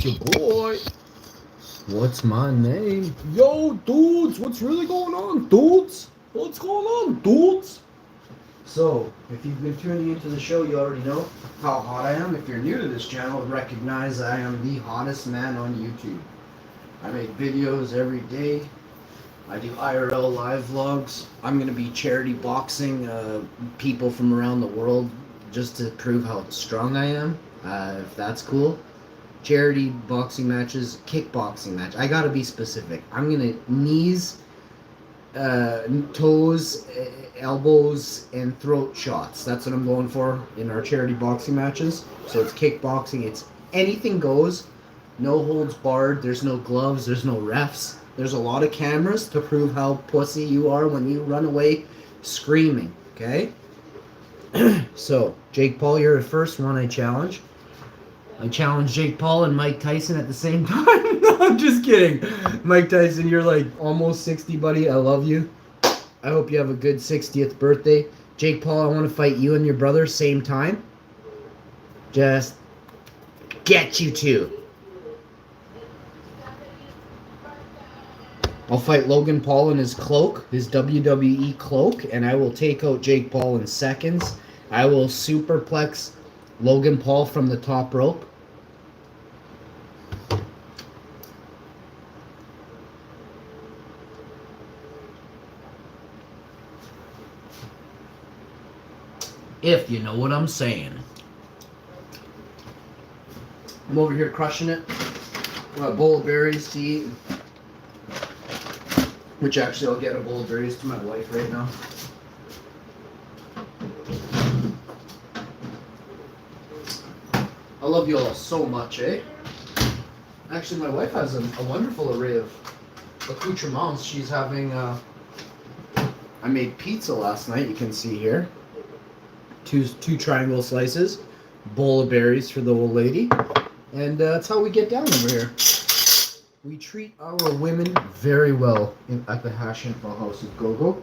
Your boy. What's my name? Yo, dudes, what's really going on, dudes? What's going on, dudes? So, if you've been tuning into the show, you already know how hot I am. If you're new to this channel, recognize I am the hottest man on YouTube. I make videos every day. I do IRL live vlogs. I'm going to be charity boxing people from around the world just to prove how strong I am, if that's cool. Charity boxing matches, kickboxing match. I gotta be specific. I'm gonna knees, toes, elbows, and throat shots. That's what I'm going for in our charity boxing matches. So it's kickboxing. It's anything goes. No holds barred. There's no gloves. There's no refs. There's a lot of cameras to prove how pussy you are when you run away screaming. Okay? So, Jake Paul, you're the first one I challenge. I challenge Jake Paul and Mike Tyson at the same time. No, I'm just kidding. Mike Tyson, you're like almost 60, buddy. I love you. I hope you have a good 60th birthday. Jake Paul, I want to fight you and your brother same time. Just get you two. I'll fight Logan Paul in his cloak, his WWE cloak, and I will take out Jake Paul in seconds. I will superplex Logan Paul from the top rope. If you know what I'm saying. I'm over here crushing it. A bowl of berries to eat. Which actually I'll get a bowl of berries to my wife right now. I love you all so much, eh? Actually, my wife has a wonderful array of accoutrements. She's having, I made pizza last night, you can see here. Two triangle slices, bowl of berries for the old lady, and that's how we get down over here. We treat our women very well at the Hash Info House of Go-Go.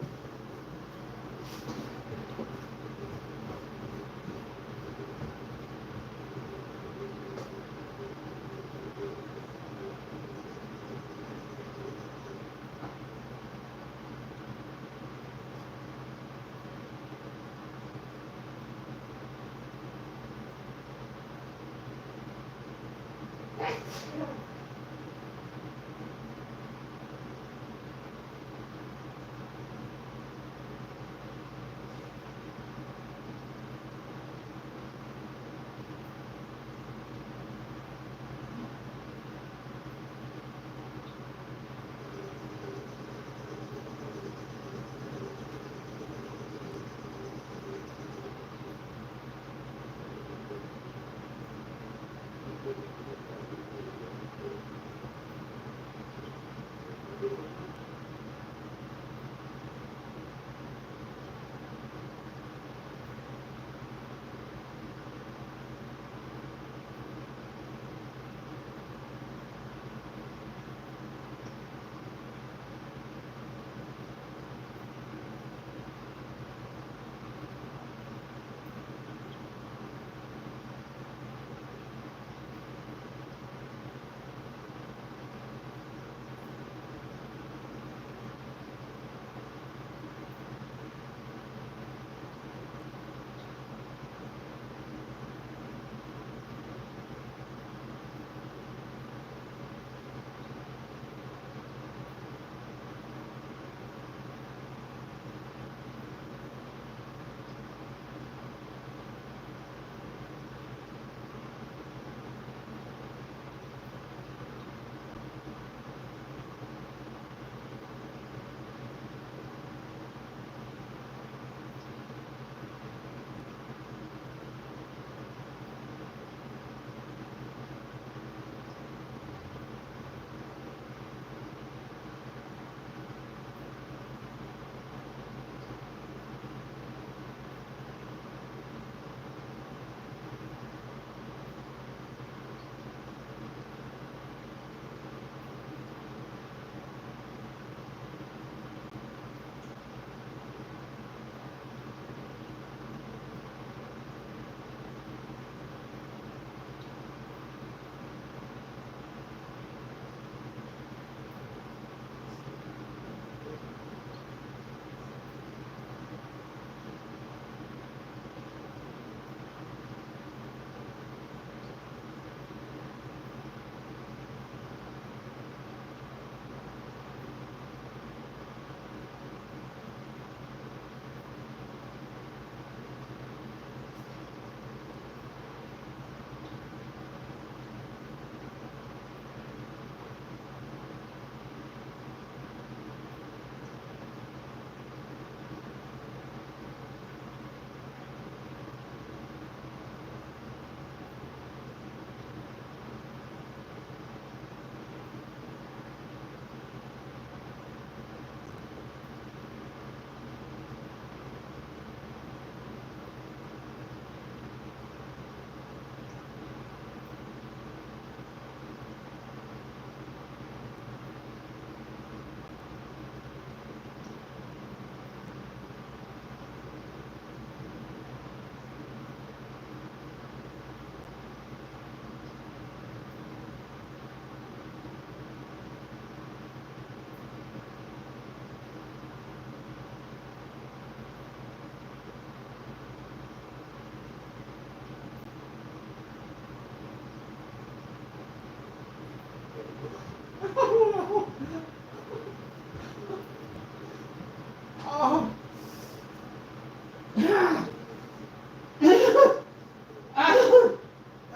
Oh.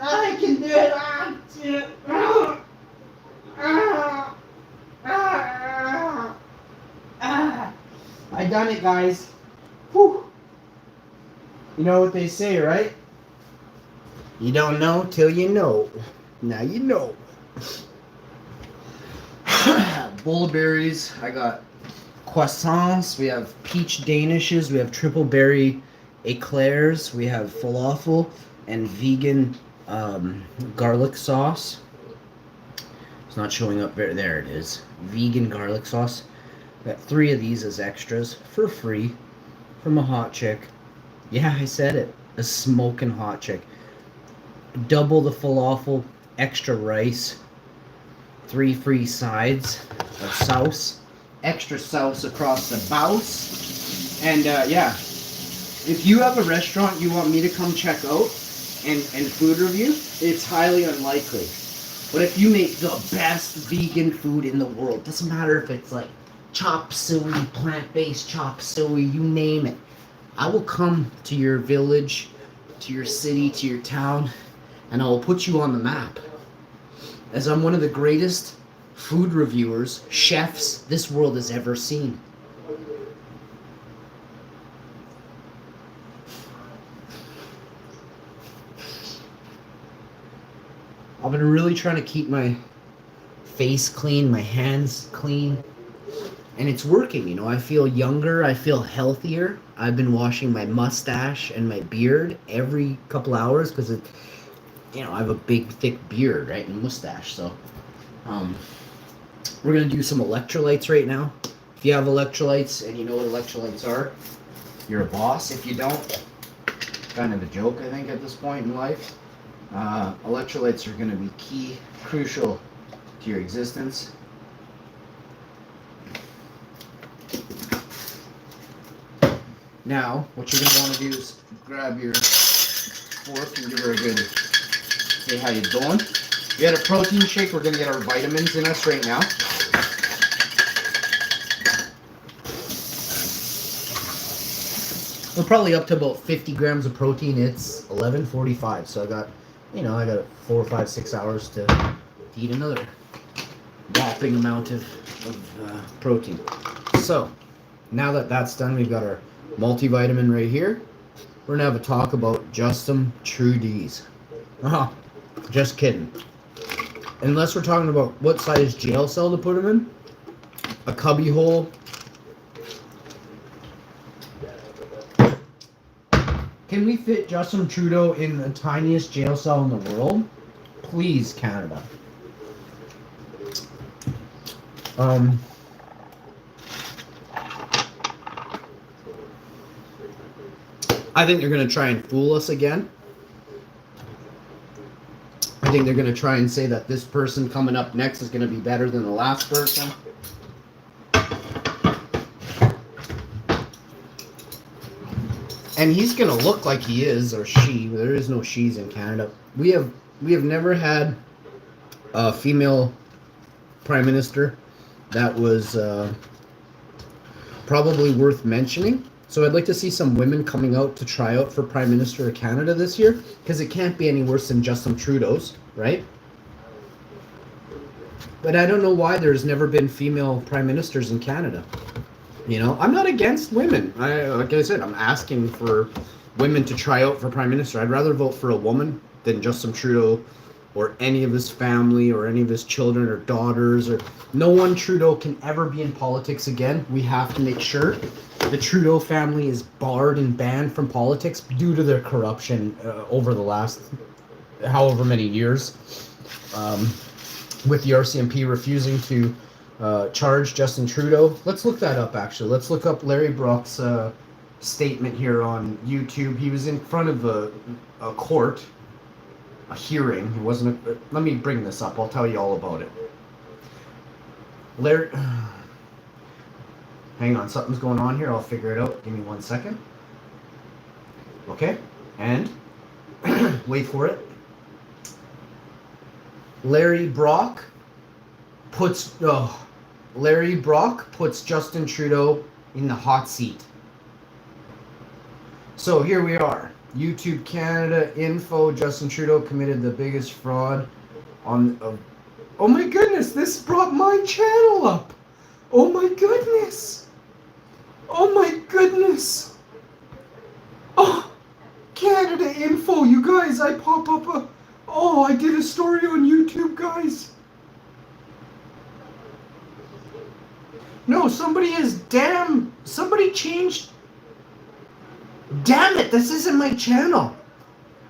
I can do it. I done it, guys. Whew. You know what they say, right? You don't know till you know. Now you know. Bowl of berries. I got croissants. We have peach danishes. We have triple berry eclairs. We have falafel and vegan garlic sauce. It's not showing up there. There it is. Vegan garlic sauce. Got 3 of these as extras for free from a hot chick. Yeah, I said it. A smoking hot chick. Double the falafel, extra rice, 3 free sides of sauce, extra sauce across the bouse. And yeah, if you have a restaurant you want me to come check out and food review, it's highly unlikely. But if you make the best vegan food in the world, doesn't matter if it's like chop suey, plant-based chop suey, you name it, I will come to your village, to your city, to your town, and I will put you on the map. As I'm one of the greatest food reviewers, chefs this world has ever seen. I've been really trying to keep my face clean, my hands clean, and it's working. You know, I feel younger, I feel healthier. I've been washing my mustache and my beard every couple hours because it, you know, I have a big thick beard, right, and mustache. So we're gonna do some electrolytes right now. If you have electrolytes and you know what electrolytes are, you're a boss. If you don't, kind of a joke, I think, at this point in life. Electrolytes are going to be key, crucial to your existence. Now, what you're going to want to do is grab your fork and give her a good, say how you doing. We had a protein shake. We're going to get our vitamins in us right now. We're probably up to about 50 grams of protein. It's 11:45, so I got 4, 5, 6 hours to eat another whopping amount of protein. So, now that that's done, we've got our multivitamin right here. We're gonna have a talk about Justin Trudeau's. Just kidding. Unless we're talking about what size jail cell to put him in, a cubby hole. Can we fit Justin Trudeau in the tiniest jail cell in the world? Please, Canada. I think they're going to try and fool us again. I think they're going to try and say that this person coming up next is going to be better than the last person. And he's gonna look like he is, or she. There is no she's in Canada. We have never had a female prime minister that was probably worth mentioning. So I'd like to see some women coming out to try out for Prime Minister of Canada this year, because it can't be any worse than Justin Trudeau's, right? But I don't know why there's never been female prime ministers in Canada. You know, I'm not against women. Like I said, I'm asking for women to try out for prime minister. I'd rather vote for a woman than Justin Trudeau or any of his family or any of his children or daughters. Or no one Trudeau can ever be in politics again. We have to make sure the Trudeau family is barred and banned from politics due to their corruption over the last however many years. With the RCMP refusing to charge Justin Trudeau. Let's look that up, actually. Let's look up Larry Brock's statement here on YouTube. He was in front of a court, a hearing. It wasn't let me bring this up. I'll tell you all about it. Larry... Hang on, something's going on here. I'll figure it out. Give me 1 second. Okay, and wait for it. Larry Brock puts Larry Brock puts Justin Trudeau in the hot seat. So here we are. YouTube Canada info. Justin Trudeau committed the biggest fraud on. Oh my goodness! This brought my channel up. Oh my goodness! Oh my goodness! Oh, Canada info, you guys! I pop up a. Oh, I did a story on YouTube, guys. No, somebody changed. Damn it, this isn't my channel.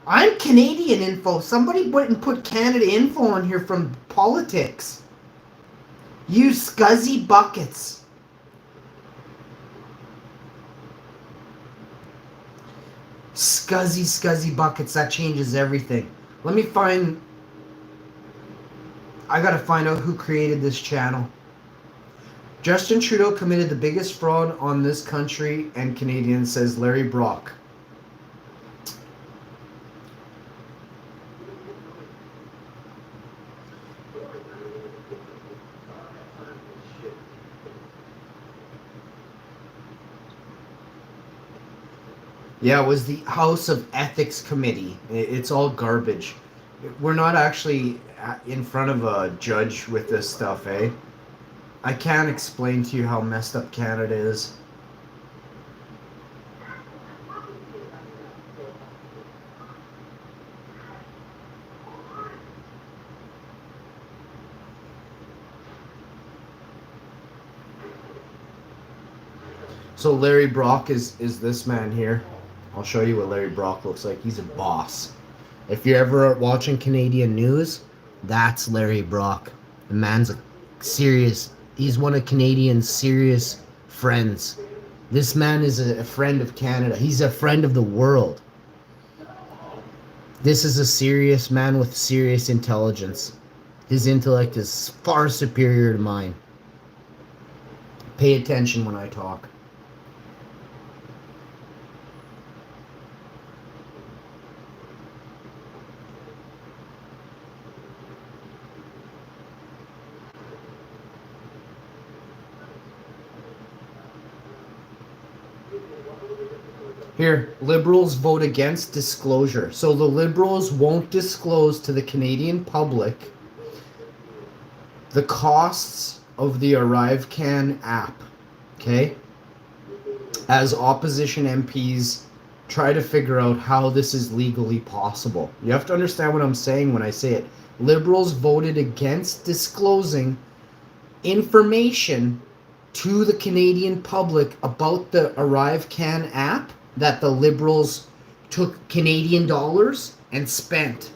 I'm Canadian info. Somebody went and put Canada info on here from politics. You scuzzy buckets. Scuzzy buckets. That changes everything. Let me find. I gotta find out who created this channel. Justin Trudeau committed the biggest fraud on this country and Canadians, says Larry Brock. Yeah, it was the House of Ethics Committee. It's all garbage. We're not actually in front of a judge with this stuff, eh? I can't explain to you how messed up Canada is. So Larry Brock is this man here. I'll show you what Larry Brock looks like. He's a boss. If you're ever watching Canadian news, that's Larry Brock. The man's a serious... He's one of Canadians' serious friends. This man is a friend of Canada. He's a friend of the world. This is a serious man with serious intelligence. His intellect is far superior to mine. Pay attention when I talk. Here, Liberals vote against disclosure. So the Liberals won't disclose to the Canadian public the costs of the ArriveCan app. Okay? As opposition MPs try to figure out how this is legally possible. You have to understand what I'm saying when I say it. Liberals voted against disclosing information to the Canadian public about the ArriveCan app that the Liberals took Canadian dollars and spent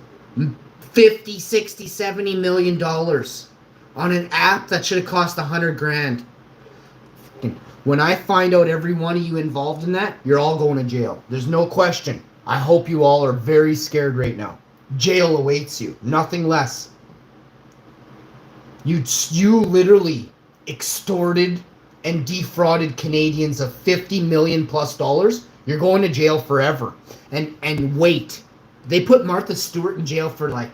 50, 60, 70 million dollars on an app that should have cost 100 grand. When I find out every one of you involved in that, you're all going to jail. There's no question. I hope you all are very scared right now. Jail awaits you. Nothing less. You literally extorted and defrauded Canadians of 50 million plus dollars. You're going to jail forever. And wait. They put Martha Stewart in jail for like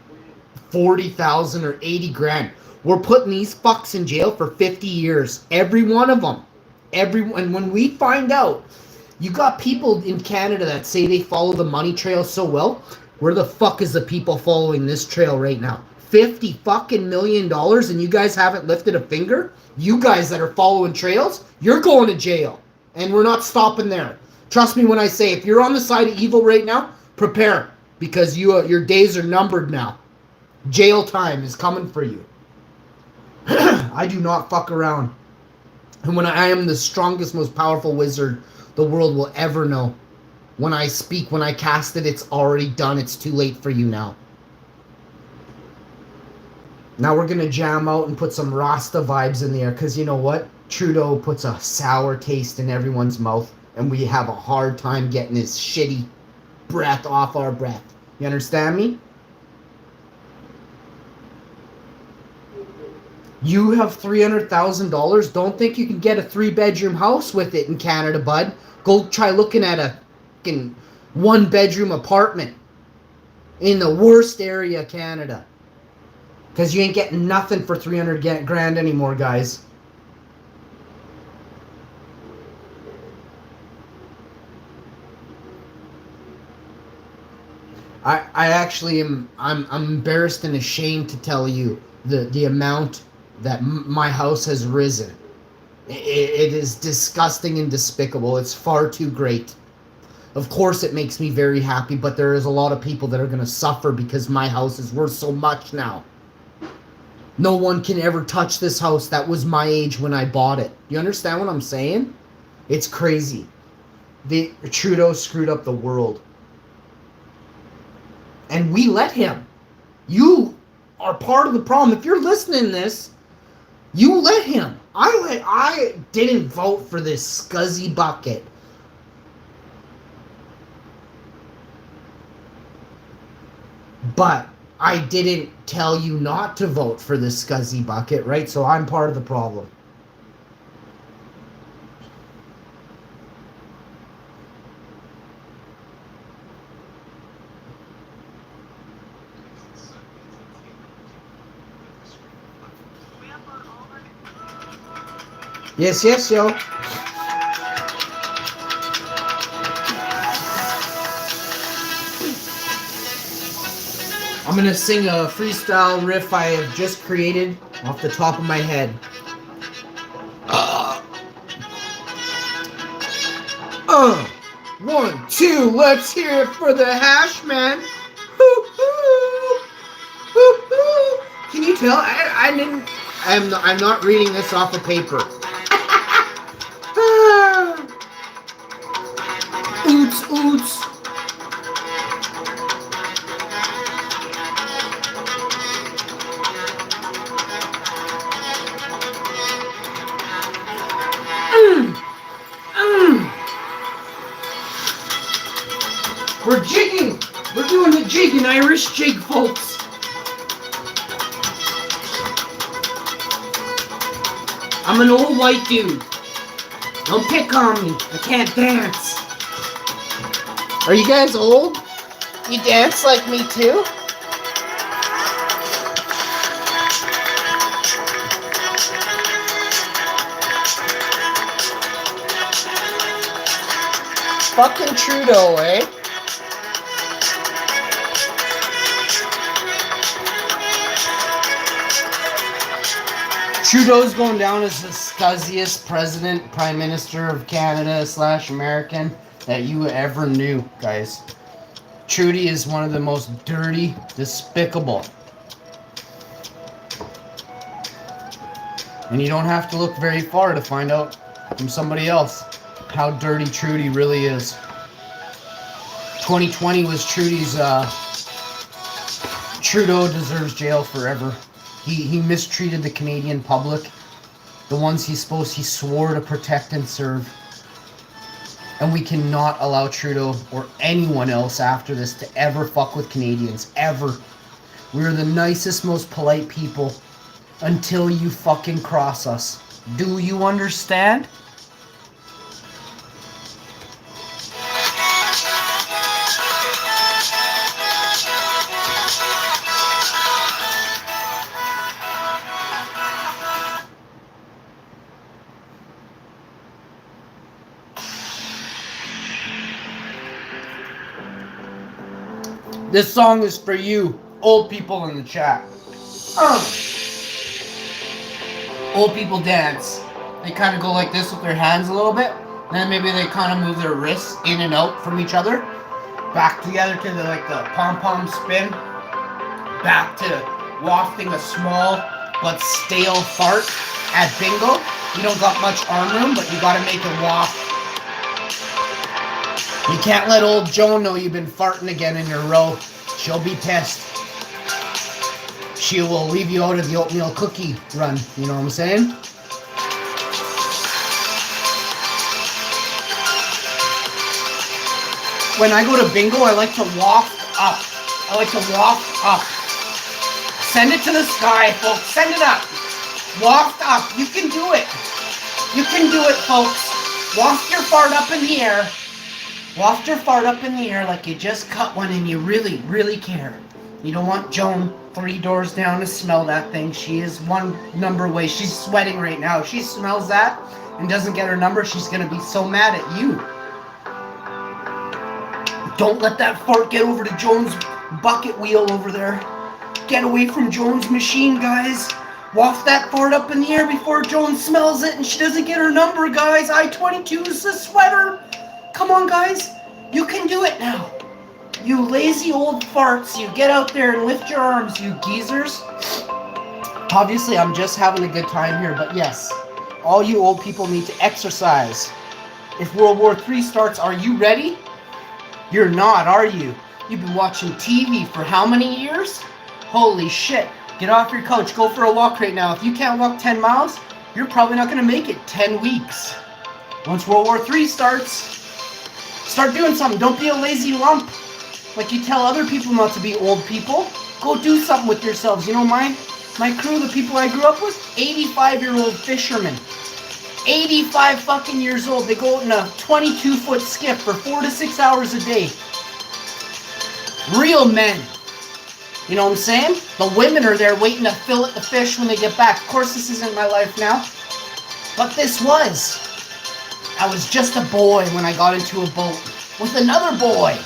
40,000 or 80 grand. We're putting these fucks in jail for 50 years. Every one of them. And when we find out, you got people in Canada that say they follow the money trail so well. Where the fuck is the people following this trail right now? 50 fucking million dollars and you guys haven't lifted a finger? You guys that are following trails, you're going to jail. And we're not stopping there. Trust me when I say, if you're on the side of evil right now, prepare. Because your days are numbered now. Jail time is coming for you. I do not fuck around. And when I am the strongest, most powerful wizard the world will ever know. When I speak, when I cast it, it's already done. It's too late for you now. Now we're going to jam out and put some Rasta vibes in the air. Because you know what? Trudeau puts a sour taste in everyone's mouth. And we have a hard time getting his shitty breath off our breath. You understand me? You have $300,000. Don't think you can get a 3-bedroom house with it in Canada, bud. Go try looking at a fucking 1-bedroom apartment in the worst area of Canada. Because you ain't getting nothing for 300 grand anymore, guys. I actually am, I'm embarrassed and ashamed to tell you the amount that my house has risen. It is disgusting and despicable. It's far too great. Of course it makes me very happy, but there is a lot of people that are going to suffer because my house is worth so much now. No one can ever touch this house that was my age when I bought it. You understand what I'm saying? It's crazy. Trudeau screwed up the world. And we let him. You are part of the problem. If you're listening to this, you let him. I didn't vote for this scuzzy bucket. But I didn't tell you not to vote for this scuzzy bucket, right? So I'm part of the problem. Yes, yes, yo. I'm gonna sing a freestyle riff I have just created off the top of my head. 1, 2, let's hear it for the hash man. Can you tell? I'm not reading this off of paper. Oots, oots. We're jigging. We're doing the jig, an Irish jig, folks. I'm an old white dude. Don't pick on me. I can't dance. Are you guys old? You dance like me too? Fucking Trudeau, eh? Trudeau's going down as the scuzziest president, prime minister of Canada / American that you ever knew, guys. Trudy is one of the most dirty, despicable. And you don't have to look very far to find out from somebody else how dirty Trudy really is. 2020 was Trudy's, Trudeau deserves jail forever. He mistreated the Canadian public, the ones he swore to protect and serve. And we cannot allow Trudeau or anyone else after this to ever fuck with Canadians, ever. We're the nicest, most polite people until you fucking cross us. Do you understand? This song is for you, old people in the chat. Old people dance. They kind of go like this with their hands a little bit. Then maybe they kind of move their wrists in and out from each other. Back together to the pom-pom spin. Back to wafting a small but stale fart at bingo. You don't got much arm room, but you gotta make it waft. You can't let old Joan know you've been farting again in your row. She'll be pissed. She will leave you out of the oatmeal cookie run. You know what I'm saying? When I go to bingo, I like to waft up. I like to waft up. Send it to the sky, folks. Send it up. Waft up. You can do it. You can do it, folks. Waft your fart up in the air. Waft your fart up in the air like you just cut one and you really, really care. You don't want Joan 3 doors down to smell that thing. She is 1 number away. She's sweating right now. If she smells that and doesn't get her number, she's going to be so mad at you. Don't let that fart get over to Joan's bucket wheel over there. Get away from Joan's machine, guys. Waft that fart up in the air before Joan smells it and she doesn't get her number, guys. I-22 is the sweater. Come on, guys. You can do it now. You lazy old farts. You get out there and lift your arms, you geezers. Obviously, I'm just having a good time here, but yes, all you old people need to exercise. If World War III starts, are you ready? You're not, are you? You've been watching TV for how many years? Holy shit. Get off your couch. Go for a walk right now. If you can't walk 10 miles, you're probably not going to make it 10 weeks. Once World War III starts, start doing something. Don't be a lazy lump like you tell other people not to be, old people. Go do something with yourselves. You know, my crew, the people I grew up with, 85-year-old fishermen. 85 fucking years old. They go out in a 22-foot skiff for 4 to 6 hours a day. Real men. You know what I'm saying? The women are there waiting to fillet the fish when they get back. Of course, this isn't my life now. But this was. I was just a boy when I got into a boat with another boy.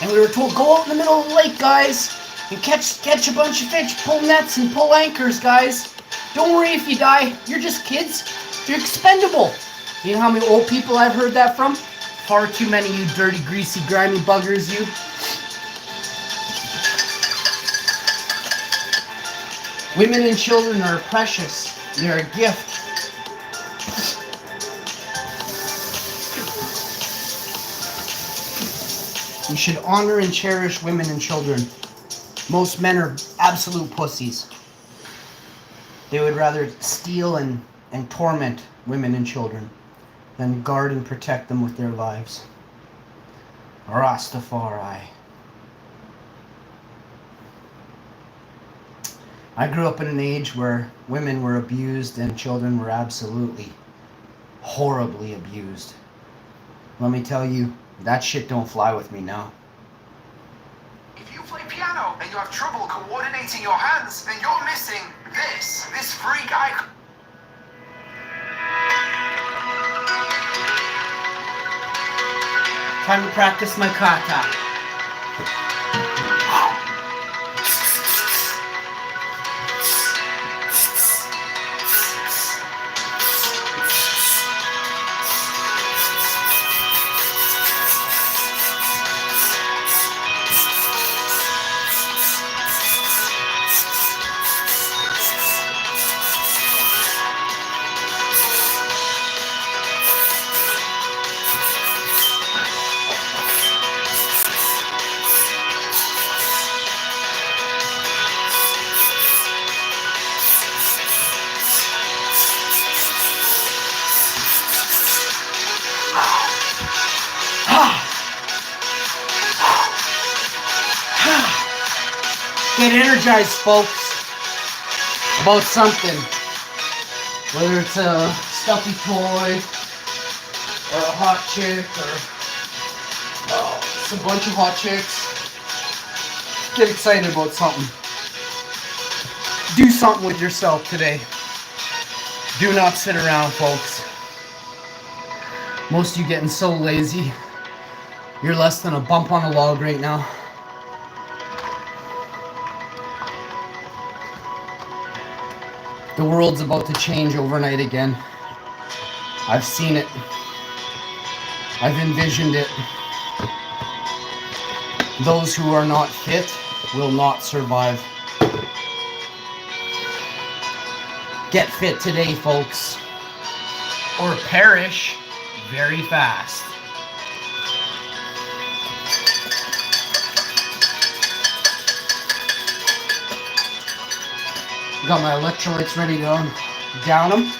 And we were told, go out in the middle of the lake, guys, and catch a bunch of fish, pull nets and pull anchors, guys. Don't worry if you die. You're just kids. You're expendable. You know how many old people I've heard that from? Far too many, you dirty, greasy, grimy buggers, you. Women and children are precious. They're a gift. You should honor and cherish women and children. Most men are absolute pussies. They would rather steal and torment women and children than guard and protect them with their lives. Rastafari. I grew up in an age where women were abused and children were absolutely horribly abused. Let me tell you, that shit don't fly with me now. If you play piano and you have trouble coordinating your hands, then you're missing this freak icon. Time to practice my kata. Get energized, folks, about something. Whether it's a stuffy toy, or a hot chick, or it's a bunch of hot chicks. Get excited about something. Do something with yourself today. Do not sit around, folks. Most of you getting so lazy. You're less than a bump on a log right now. The world's about to change overnight again. I've seen it. I've envisioned it. Those who are not fit will not survive. Get fit today, folks, or perish very fast. Got my electrolytes ready to down them.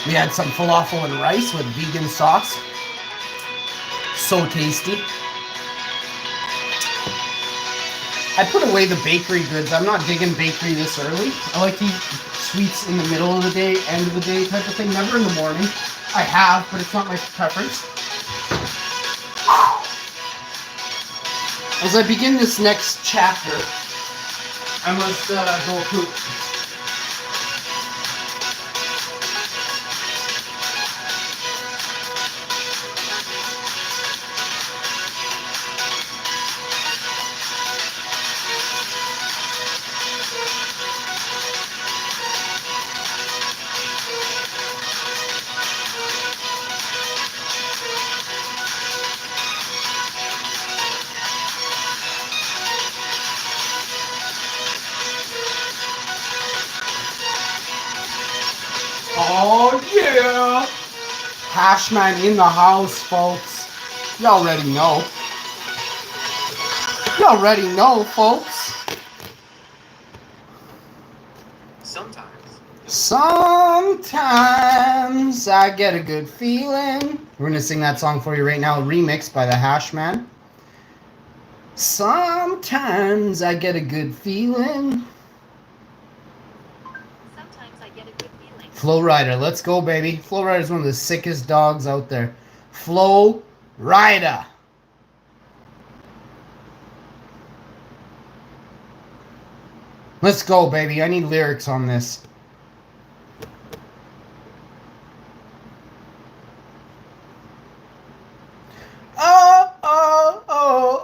We had some falafel and rice with vegan sauce. So tasty. I put away the bakery goods. I'm not digging bakery this early. I like to eat sweets in the middle of the day, end of the day type of thing. Never in the morning. I have, but it's not my preference. As I begin this next chapter, I must go poop. Oh yeah! Hashman in the house, folks. You already know. You already know, folks. Sometimes I get a good feeling. We're gonna sing that song for you right now, remixed by the Hashman. Sometimes I get a good feeling. Flow Rider, let's go, baby. Flow Rider is one of the sickest dogs out there. Flow Rider. Let's go, baby. I need lyrics on this.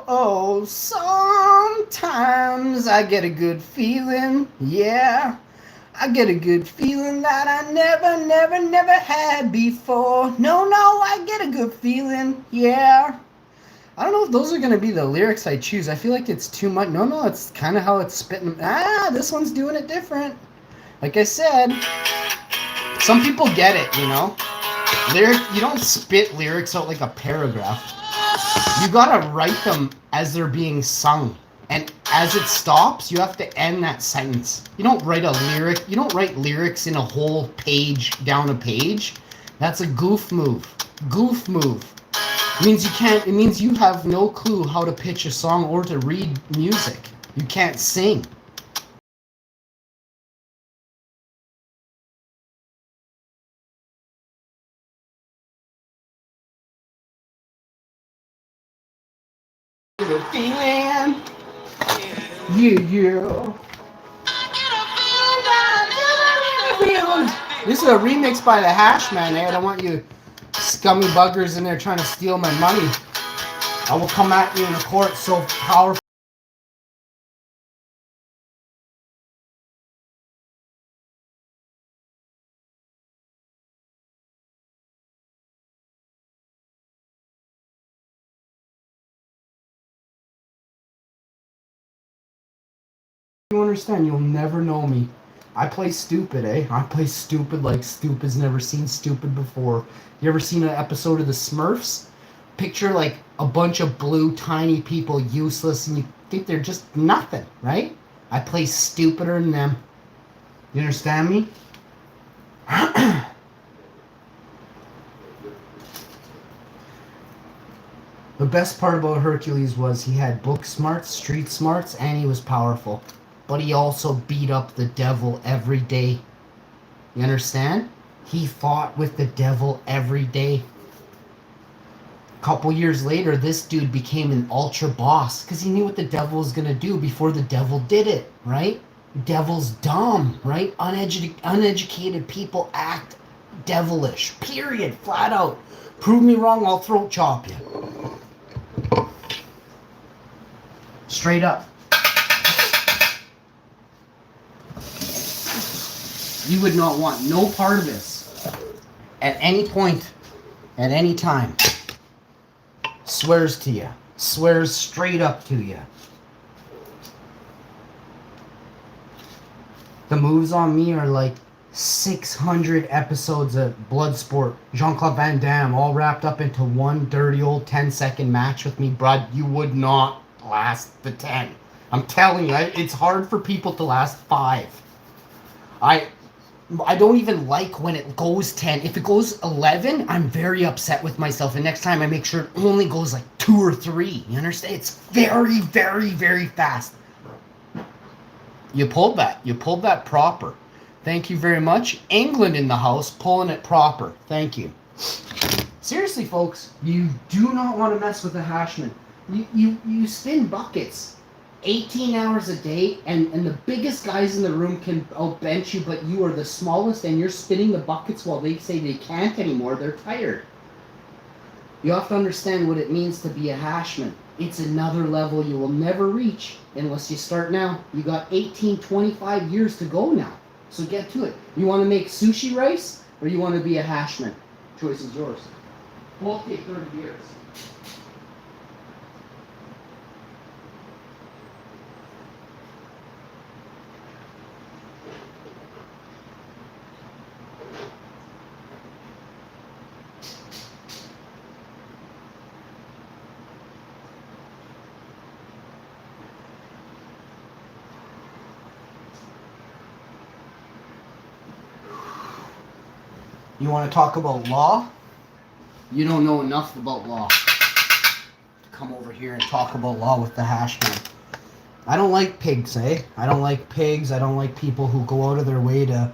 Oh, sometimes I get a good feeling, yeah. I get a good feeling that I never had before. No, I get a good feeling, yeah. I don't know if those are going to be the lyrics I choose. I feel like it's too much. No, it's kind of how it's spitting. This one's doing it different. Like I said, some people get it, you know. You don't spit lyrics out like a paragraph. You gotta write them as they're being sung. And as it stops, you have to end that sentence. You don't write a lyric. You don't write lyrics in a whole page down a page. That's a goof move. Goof move. It means you can't. It means you have no clue how to pitch a song or to read music. You can't sing. The feeling. Yeah. This is a remix by the Hashman, eh? I don't want you scummy buggers in there trying to steal my money. I will come at you in a court so powerful. You understand, you'll never know me. I play stupid, eh? I play stupid like stupid's never seen stupid before. You ever seen an episode of the Smurfs? Picture like a bunch of blue tiny people, useless, and you think they're just nothing, right? I play stupider than them. You understand me? The best part about Hercules was he had book smarts, street smarts, and he was powerful. But he also beat up the devil every day. You understand? He fought with the devil every day. A couple years later, this dude became an ultra boss because he knew what the devil was going to do before the devil did it, right? Devil's dumb, right? Uneducated people act devilish, period, flat out. Prove me wrong, I'll throat chop you. Straight up. You would not want no part of this at any point, at any time. Swears to you. Swears straight up to you. The moves on me are like 600 episodes of Bloodsport, Jean-Claude Van Damme, all wrapped up into one dirty old 10-second match with me, brud. You would not last the 10. I'm telling you, it's hard for people to last 5. I don't even like when it goes 10. If it goes 11, I'm very upset with myself. And next time I make sure it only goes like 2 or 3. You understand? It's very, very, very fast. You pulled that. You pulled that proper. Thank you very much. England in the house, pulling it proper. Thank you. Seriously, folks, you do not want to mess with the Hashman. You spin buckets 18 hours a day, and the biggest guys in the room can outbench you, but you are the smallest, and you're spinning the buckets while they say they can't anymore. They're tired. You have to understand what it means to be a hashman. It's another level you will never reach unless you start now. You got 18, 25 years to go now. So get to it. You want to make sushi rice, or you want to be a hashman? Choice is yours. Both take 30 years. You want to talk about law? You don't know enough about law. Come over here and talk about law with the hashman. I don't like pigs, eh? I don't like pigs. I don't like people who go out of their way to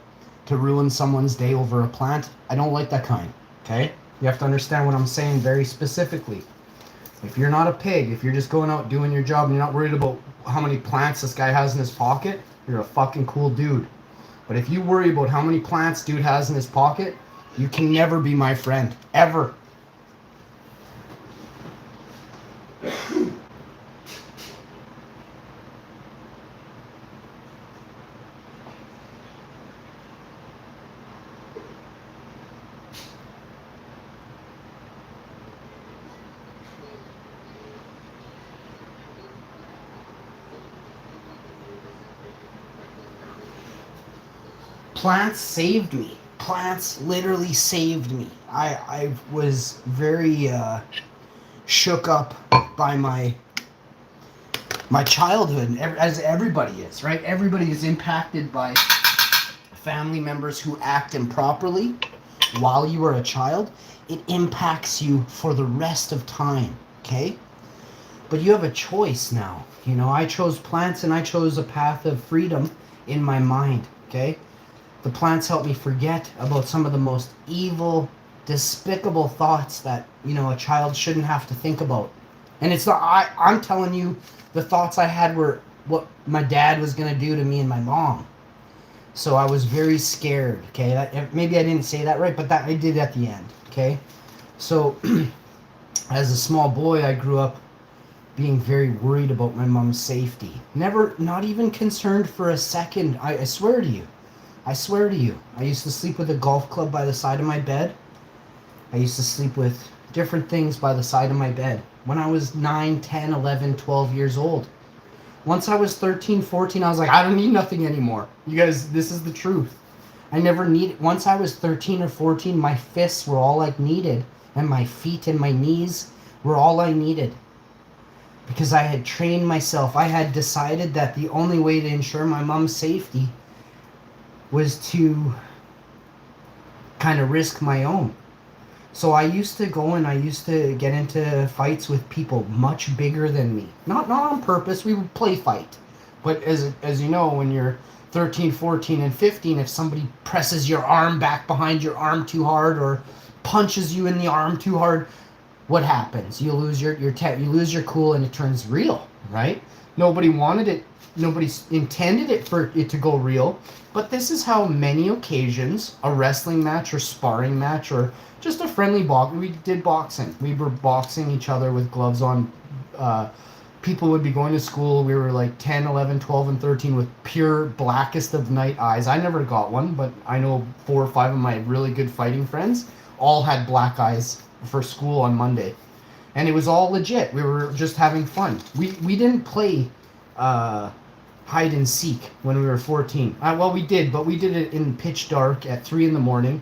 ruin someone's day over a plant. I don't like that kind, okay? You have to understand what I'm saying very specifically. If you're not a pig, if you're just going out doing your job and you're not worried about how many plants this guy has in his pocket, you're a fucking cool dude. But if you worry about how many plants dude has in his pocket, you can never be my friend, ever. Plants saved me. Plants literally saved me. I was very shook up by my childhood, as everybody is, right? Everybody is impacted by family members who act improperly while you are a child. It impacts you for the rest of time, okay? But you have a choice now. You know, I chose plants and I chose a path of freedom in my mind, okay? The plants help me forget about some of the most evil, despicable thoughts that, you know, a child shouldn't have to think about. And it's not, I'm telling you, the thoughts I had were what my dad was going to do to me and my mom. So I was very scared, okay? Maybe I didn't say that right, but that I did at the end, okay? So as a small boy, I grew up being very worried about my mom's safety. Never, not even concerned for a second. I swear to you. I swear to you. I used to sleep with a golf club by the side of my bed. I used to sleep with different things by the side of my bed when I was 9, 10, 11, 12 years old. Once I was 13, 14, I was like, I don't need nothing anymore. You guys, this is the truth. I never need. Once I was 13 or 14, my fists were all I needed, and my feet and my knees were all I needed. Because I had trained myself. I had decided that the only way to ensure my mom's safety was to kind of risk my own. So I used to go and I used to get into fights with people much bigger than me. Not on purpose, we would play fight. But as you know, when you're 13, 14, and 15, if somebody presses your arm back behind your arm too hard or punches you in the arm too hard, what happens? You lose you lose your cool and it turns real, right? Nobody wanted it. Nobody intended it for it to go real. But this is how many occasions a wrestling match or sparring match or just a friendly box. We did boxing. We were boxing each other with gloves on. People would be going to school. We were like 10, 11, 12, and 13 with pure blackest of night eyes. I never got one, but I know 4 or 5 of my really good fighting friends all had black eyes for school on Monday. And it was all legit. We were just having fun. We didn't play hide and seek when we were 14. Well, we did, but we did it in pitch dark at 3 in the morning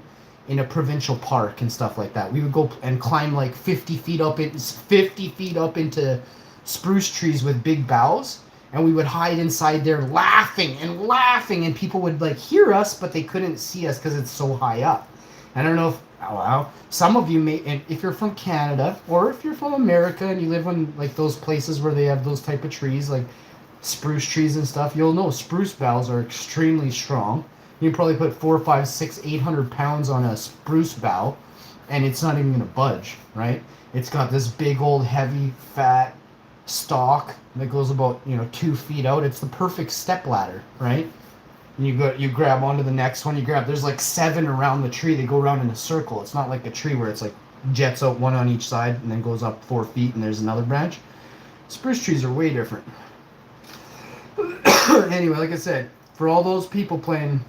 in a provincial park and stuff like that. We would go and climb like 50 feet up into spruce trees with big boughs, and we would hide inside there laughing, and people would like hear us, but they couldn't see us because it's so high up. I don't know if some of you may, if you're from Canada or if you're from America and you live in like those places where they have those type of trees, like spruce trees and stuff, you'll know spruce boughs are extremely strong. You can probably put 4, 5, 6, 800 pounds on a spruce bough, and it's not even gonna budge, right? It's got this big old heavy fat stalk that goes about 2 feet out. It's the perfect step ladder, right? And you grab onto the next one. There's like 7 around the tree. They go around in a circle. It's not like a tree where it's like jets out one on each side and then goes up 4 feet and there's another branch. Spruce trees are way different. Anyway, like I said, for all those people climbing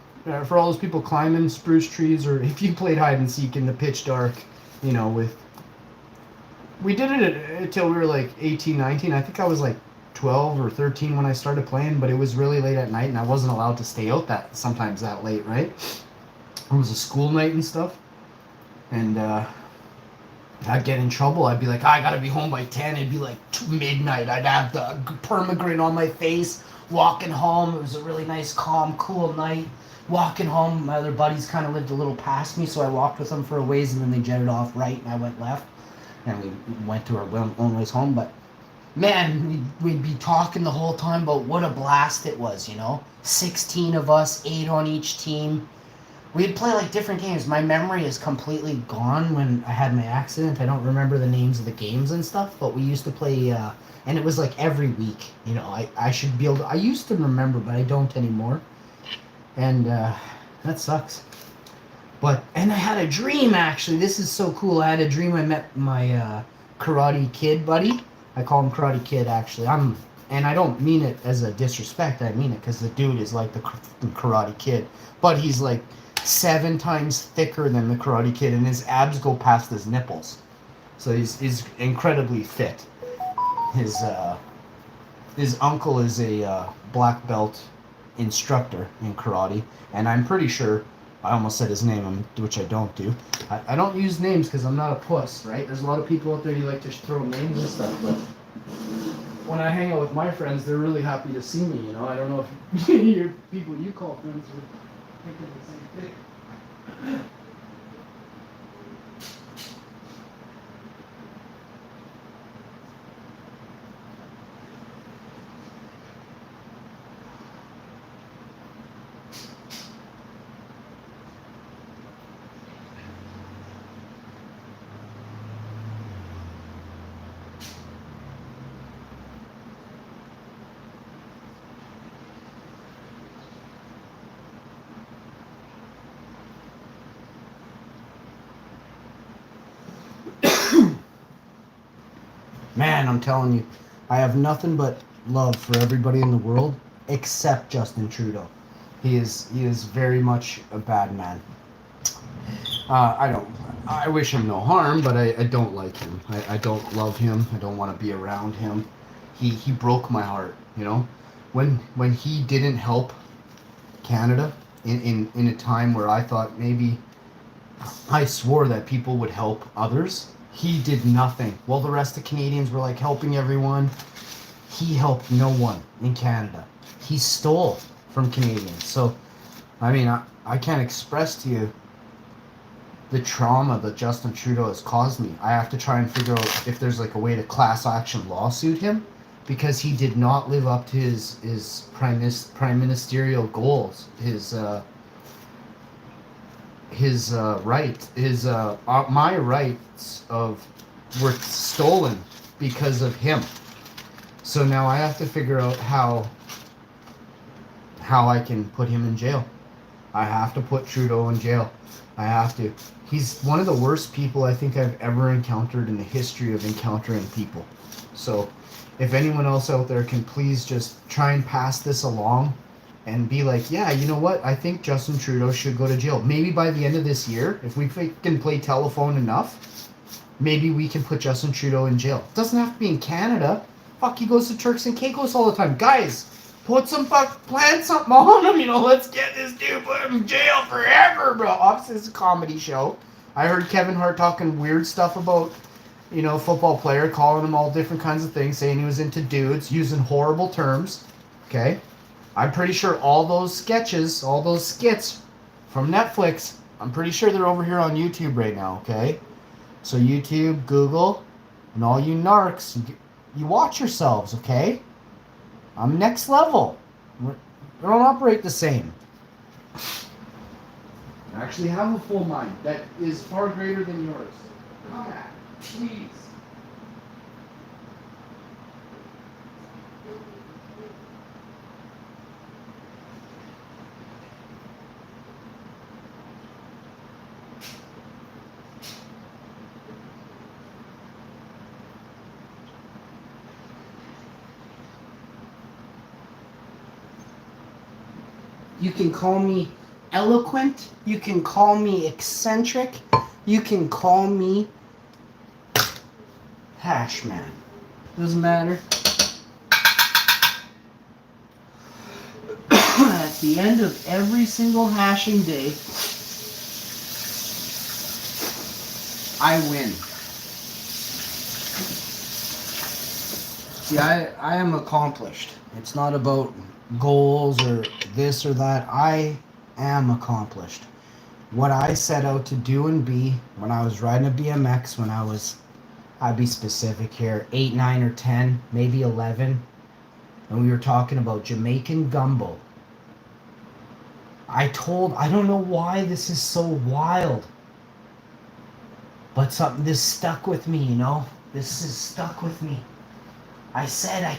spruce trees, or if you played hide and seek in the pitch dark, we did it until we were like 18, 19. I think I was like 12 or 13 when I started playing, but it was really late at night and I wasn't allowed to stay out sometimes that late, right? It was a school night and stuff. And I'd get in trouble. I'd be like, I gotta be home by 10. It'd be like midnight. I'd have the permagrin on my face, walking home. It was a really nice, calm, cool night. Walking home, my other buddies kind of lived a little past me, so I walked with them for a ways, and then they jetted off right, and I went left. And we went to our own ways home. But man, we'd be talking the whole time about what a blast it was, 16 of us, 8 on each team. We'd play like different games. My memory is completely gone when I had my accident. I don't remember the names of the games and stuff, but we used to play, and it was like every week. I should be able to, I used to remember, but I don't anymore. And that sucks. And I had a dream, actually. This is so cool. I had a dream. I met my Karate Kid buddy. I call him Karate Kid, actually. And I don't mean it as a disrespect. I mean it because the dude is like the Karate Kid. But he's like 7 times thicker than the Karate Kid, and his abs go past his nipples. So he's incredibly fit. His uncle is a black belt instructor in karate, and I'm pretty sure, I almost said his name, which I don't do. I don't use names because I'm not a puss, right? There's a lot of people out there who like to throw names and stuff, but when I hang out with my friends, they're really happy to see me, I don't know if your people you call friends would think of the same thing. Man, I'm telling you, I have nothing but love for everybody in the world except Justin Trudeau. He is very much a bad man. I wish him no harm, but I don't like him. I don't love him. I don't want to be around him. He broke my heart, When he didn't help Canada in a time where I thought maybe I swore that people would help others. He did nothing. While the rest of Canadians were like helping everyone, he helped no one in Canada. He stole from Canadians. So, I mean, I can't express to you the trauma that Justin Trudeau has caused me. I have to try and figure out if there's like a way to class action lawsuit him, because he did not live up to his prime ministerial goals. My rights were stolen because of him. So now I have to figure out how I can put him in jail. I have to put Trudeau in jail. I have to. He's one of the worst people I think I've ever encountered in the history of encountering people. So if anyone else out there can please just try and pass this along and be like, yeah, you know what? I think Justin Trudeau should go to jail. Maybe by the end of this year, if we can play telephone enough, maybe we can put Justin Trudeau in jail. It doesn't have to be in Canada. Fuck, he goes to Turks and Caicos all the time. Guys, plan something on him, let's get this dude put him in jail forever, bro. Obviously, it's a comedy show. I heard Kevin Hart talking weird stuff about, football player, calling him all different kinds of things, saying he was into dudes, using horrible terms, okay? I'm pretty sure all those skits from Netflix, I'm pretty sure they're over here on YouTube right now, okay? So YouTube, Google, and all you narcs, you watch yourselves, okay? I'm next level. We don't operate the same. I actually have a full mind that is far greater than yours. Come at, please. You can call me eloquent. You can call me eccentric. You can call me hash man. Doesn't matter. At the end of every single hashing day, I win. See, I am accomplished. It's not about goals or this or that. I am accomplished. What I set out to do and be when I was riding a BMX, when I'd be specific here, 8, 9, or 10, maybe 11, and we were talking about Jamaican gumbo. I don't know why this is so wild, but this stuck with me, you know? This is stuck with me. I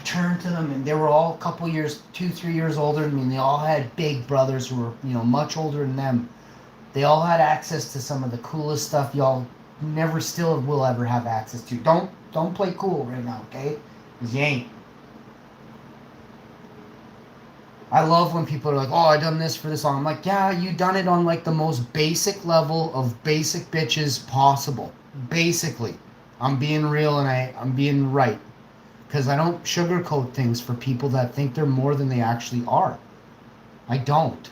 turned to them, and they were all a couple years, 2, 3 years older than me, and they all had big brothers who were, much older than them. They all had access to some of the coolest stuff y'all never still will ever have access to. Don't play cool right now, okay? Because you ain't. I love when people are like, oh, I done this for this long. I'm like, yeah, you done it on like the most basic level of basic bitches possible. Basically. I'm being real and I'm being right. Because I don't sugarcoat things for people that think they're more than they actually are. I don't.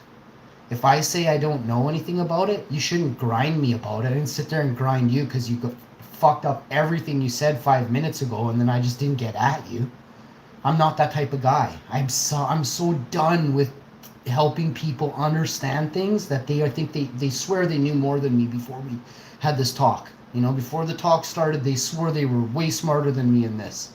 If I say I don't know anything about it, you shouldn't grind me about it. I didn't sit there and grind you because you fucked up everything you said 5 minutes ago and then I just didn't get at you. I'm not that type of guy. I'm so done with helping people understand things that they swear they knew more than me before we had this talk. Before the talk started, they swore they were way smarter than me in this.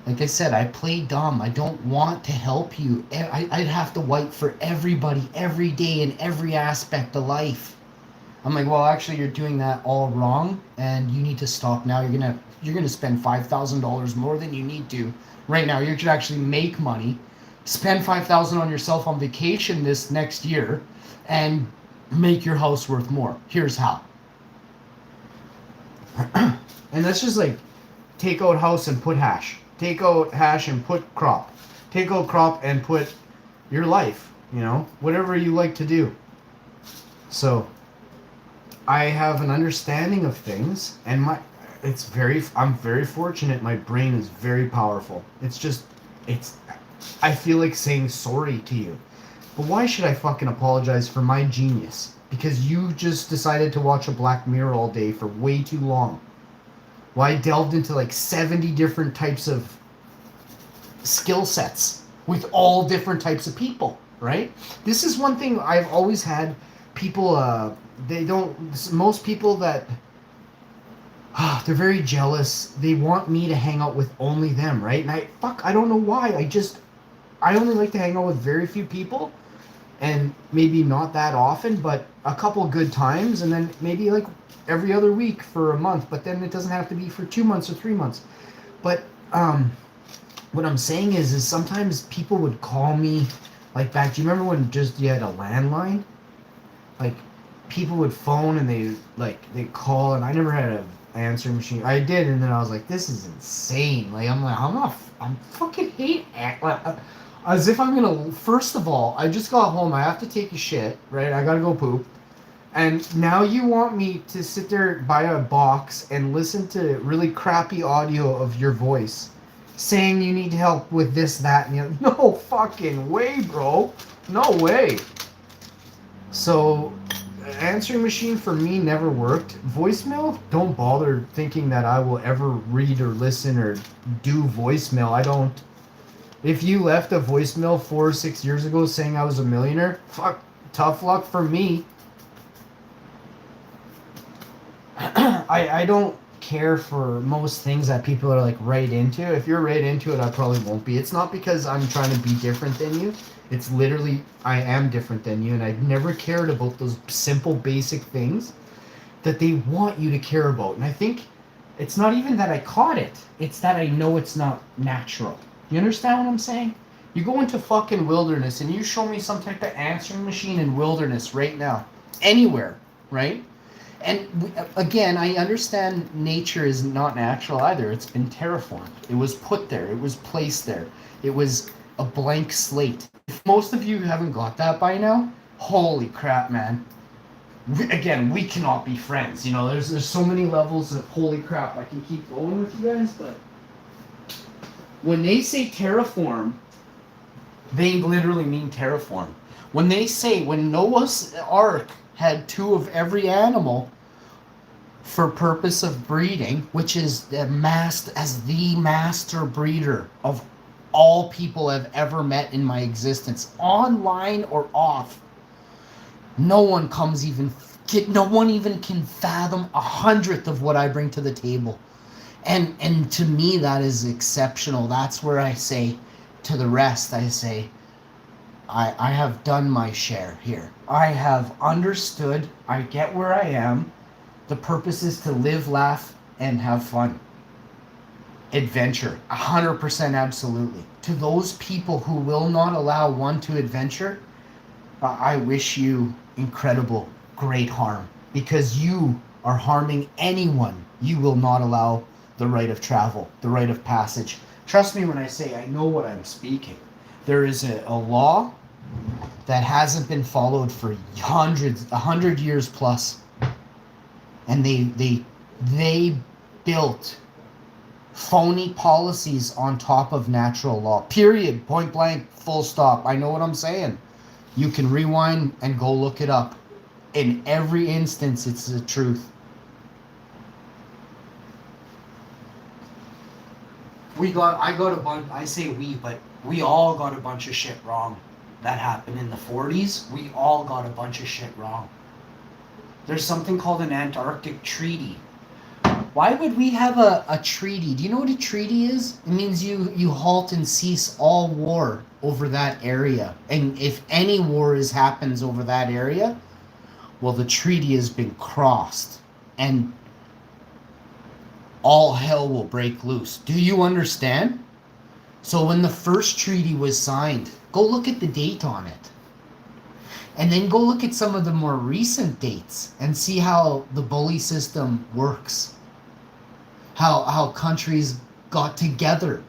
Like I said, I play dumb. I don't want to help you. I'd have to wipe for everybody every day in every aspect of life. I'm like, well, actually, you're doing that all wrong, and you need to stop now. You're gonna spend $5,000 more than you need to right now. You should actually make money, spend $5,000 on yourself on vacation this next year, and make your house worth more. Here's how. And that's just like take out house and put hash. Take out hash and put crop. Take out crop and put your life. Whatever you like to do. So I have an understanding of things, and I'm very fortunate. My brain is very powerful. I feel like saying sorry to you. But why should I fucking apologize for my genius? Because you just decided to watch a Black Mirror all day for way too long. Well, I delved into like 70 different types of skill sets with all different types of people, right? This is one thing I've always had. People, most people that, they're very jealous. They want me to hang out with only them, right? And I don't know why. I only like to hang out with very few people, and maybe not that often, but a couple good times, and then maybe like every other week for a month, but then it doesn't have to be for 2 months or 3 months. But what I'm saying is sometimes people would call me, like back, do you remember when you had a landline? Like people would phone and they'd call, and I never had an answering machine. I did, and then I was like, this is insane. Like I'm fucking hate as if I'm gonna. First of all, I just got home. I have to take a shit, right? I gotta go poop. And now you want me to sit there by a box and listen to really crappy audio of your voice saying you need help with this, that, and the other. No fucking way, bro. No way. So, answering machine for me never worked. Voicemail, don't bother thinking that I will ever read or listen or do voicemail. I don't. If you left a voicemail 4 or 6 years ago saying I was a millionaire, fuck, tough luck for me. I don't care for most things that people are like right into. If you're right into it, I probably won't be. It's not because I'm trying to be different than you. It's literally I am different than you, and I've never cared about those simple basic things that they want you to care about. And I think it's not even that I caught it. It's that I know it's not natural. You understand what I'm saying? You go into fucking wilderness and you show me some type of answering machine in wilderness right now. Anywhere, right? And again, I understand nature is not natural either. It's been terraformed. It was put there. It was placed there. It was a blank slate. If most of you haven't got that by now, holy crap, man. We cannot be friends. You know, there's so many levels of holy crap. I can keep going with you guys, but when they say terraform, they literally mean terraform. When they say, when Noah's Ark had 2 of every animal for purpose of breeding, which is the master breeder of all people I've ever met in my existence, online or off, no one even can fathom 100th of what I bring to the table. And to me, that is exceptional. That's where I say to the rest, I say, I have done my share here. I have understood. I get where I am. The purpose is to live, laugh, and have fun. Adventure. 100% absolutely. To those people who will not allow one to adventure, I wish you incredible, great harm. Because you are harming anyone you will not allow the right of travel, the right of passage. Trust me when I say I know what I'm speaking. There is a law that hasn't been followed for 100 years plus. And they built phony policies on top of natural law. Period. Point blank. Full stop. I know what I'm saying. You can rewind and go look it up. In every instance, it's the truth. I say we, but we all got a bunch of shit wrong. That happened in the 40s. We all got a bunch of shit wrong. There's something called an Antarctic Treaty. Why would we have a treaty? Do you know what a treaty is? It means you halt and cease all war over that area. And if any war happens over that area, well, the treaty has been crossed. And all hell will break loose. Do you understand? So when the first treaty was signed, go look at the date on it. And then go look at some of the more recent dates and see how the bully system works. How countries got together.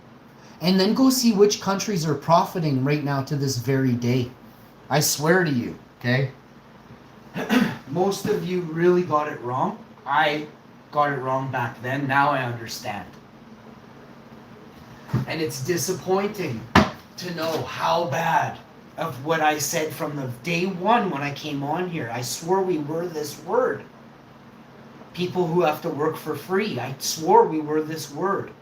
And then go see which countries are profiting right now to this very day. I swear to you, okay? Most of you really got it wrong. I got it wrong back then. Now I understand. And it's disappointing to know how bad of what I said from the day one when I came on here. I swore we were this word. People who have to work for free. I swore we were this word.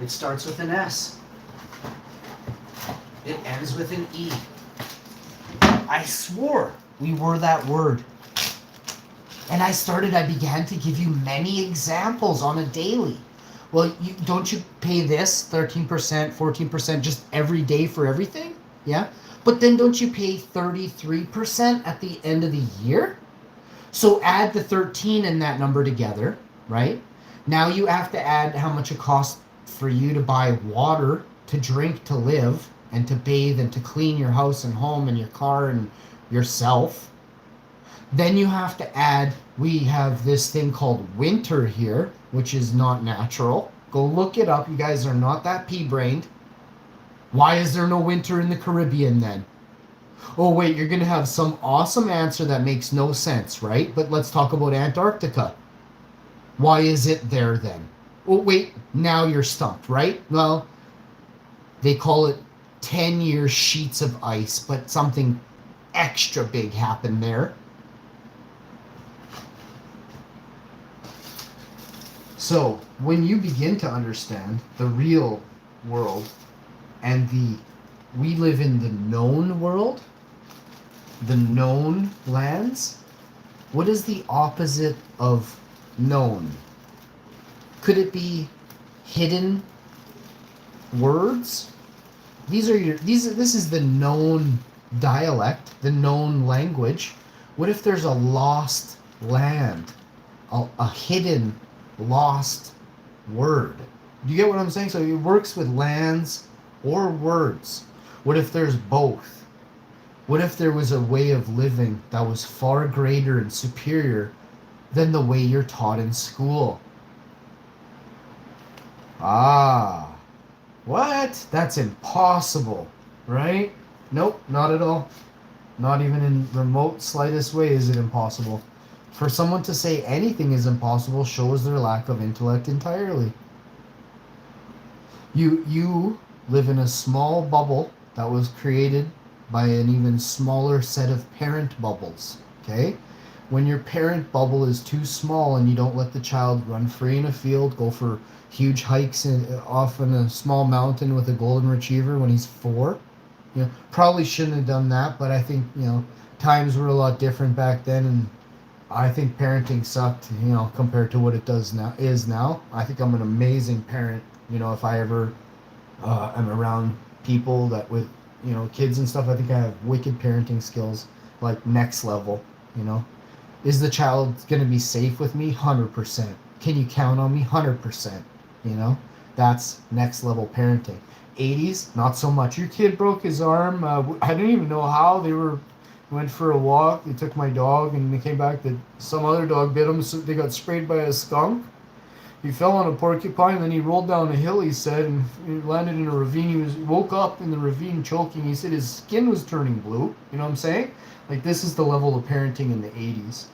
It starts with an S. It ends with an E. I swore we were that word. And I began to give you many examples on a daily. Well, don't you pay this 13%, 14% just every day for everything? Yeah? But then don't you pay 33% at the end of the year? So add the 13 and that number together, right? Now you have to add how much it costs for you to buy water, to drink, to live, and to bathe, and to clean your house and home and your car and yourself. Then you have to add, we have this thing called winter here, which is not natural. Go look it up. You guys are not that pea-brained. Why is there no winter in the Caribbean then? Oh, wait, you're going to have some awesome answer that makes no sense, right? But let's talk about Antarctica. Why is it there then? Oh, wait, now you're stumped, right? Well, they call it 10-year sheets of ice, but something extra big happened there. So, when you begin to understand the real world and we live in the known world, the known lands, what is the opposite of known? Could it be hidden words? This is the known dialect, the known language. What if there's a lost land, a hidden lost word? Do you get what I'm saying? So it works with lands or words. What if there's both? What if there was a way of living that was far greater and superior than the way you're taught in school? Ah, What? That's impossible, right? Nope, not at all. Not even in remote slightest way is it impossible. For someone to say anything is impossible shows their lack of intellect entirely. You live in a small bubble that was created by an even smaller set of parent bubbles. Okay? When your parent bubble is too small and you don't let the child run free in a field, go for huge hikes off in a small mountain with a golden retriever when he's 4, probably shouldn't have done that, but I think, times were a lot different back then, and I think parenting sucked, compared to what it does now is now. I think I'm an amazing parent, if I ever am around people that with, kids and stuff. I think I have wicked parenting skills, like next level, you know. Is the child going to be safe with me? 100%. Can you count on me? 100%. You know, that's next level parenting. 80s, not so much. Your kid broke his arm. I didn't even know how. Went for a walk. They took my dog, and they came back that some other dog bit him. So they got sprayed by a skunk. He fell on a porcupine, and then he rolled down a hill. He said, and he landed in a ravine. He woke up in the ravine choking. He said his skin was turning blue. You know what I'm saying? Like, this is the level of parenting in the 80s.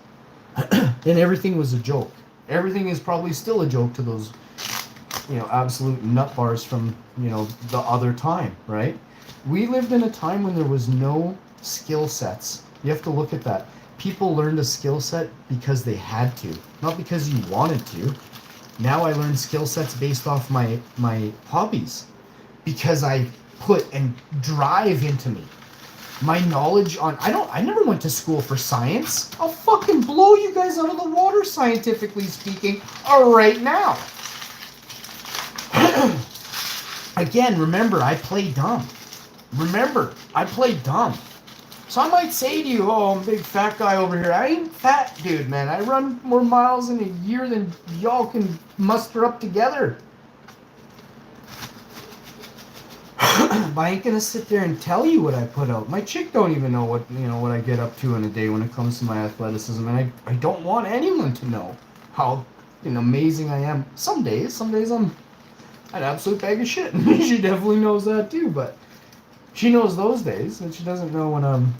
And everything was a joke. Everything is probably still a joke to those, absolute nut bars from, the other time, right? We lived in a time when there was no skill sets. You have to look at that. People learned a skill set because they had to, not because you wanted to. Now I learn skill sets based off my hobbies because I put and drive into me. My knowledge on I never went to school for science. I'll fucking blow you guys out of the water, scientifically speaking, right now. Again, remember, I play dumb. So I might say to you, oh, I'm a big fat guy over here. I ain't fat, dude, man. I run more miles in a year than y'all can muster up together. But I ain't gonna sit there and tell you what I put out. My chick don't even know what I get up to in a day when it comes to my athleticism, and I don't want anyone to know how amazing I am. Some days I'm an absolute bag of shit. She definitely knows that too, but she knows those days, and she doesn't know when I'm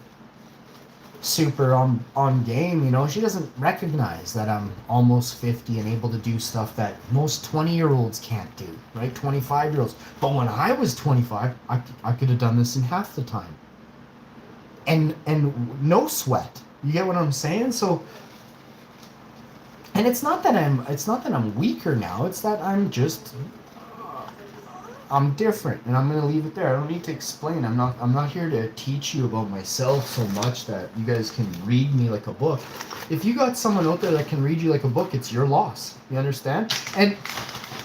super on game. She doesn't recognize that I'm almost 50 and able to do stuff that most 20-year-olds can't do, right? 25-year-olds. But when I was 25, I could have done this in half the time. And no sweat. You get what I'm saying? So, and it's not that I'm weaker now. It's that I'm different, and I'm gonna leave it there. I don't need to explain. I'm not here to teach you about myself so much that you guys can read me like a book. If you got someone out there that can read you like a book, it's your loss. You understand? And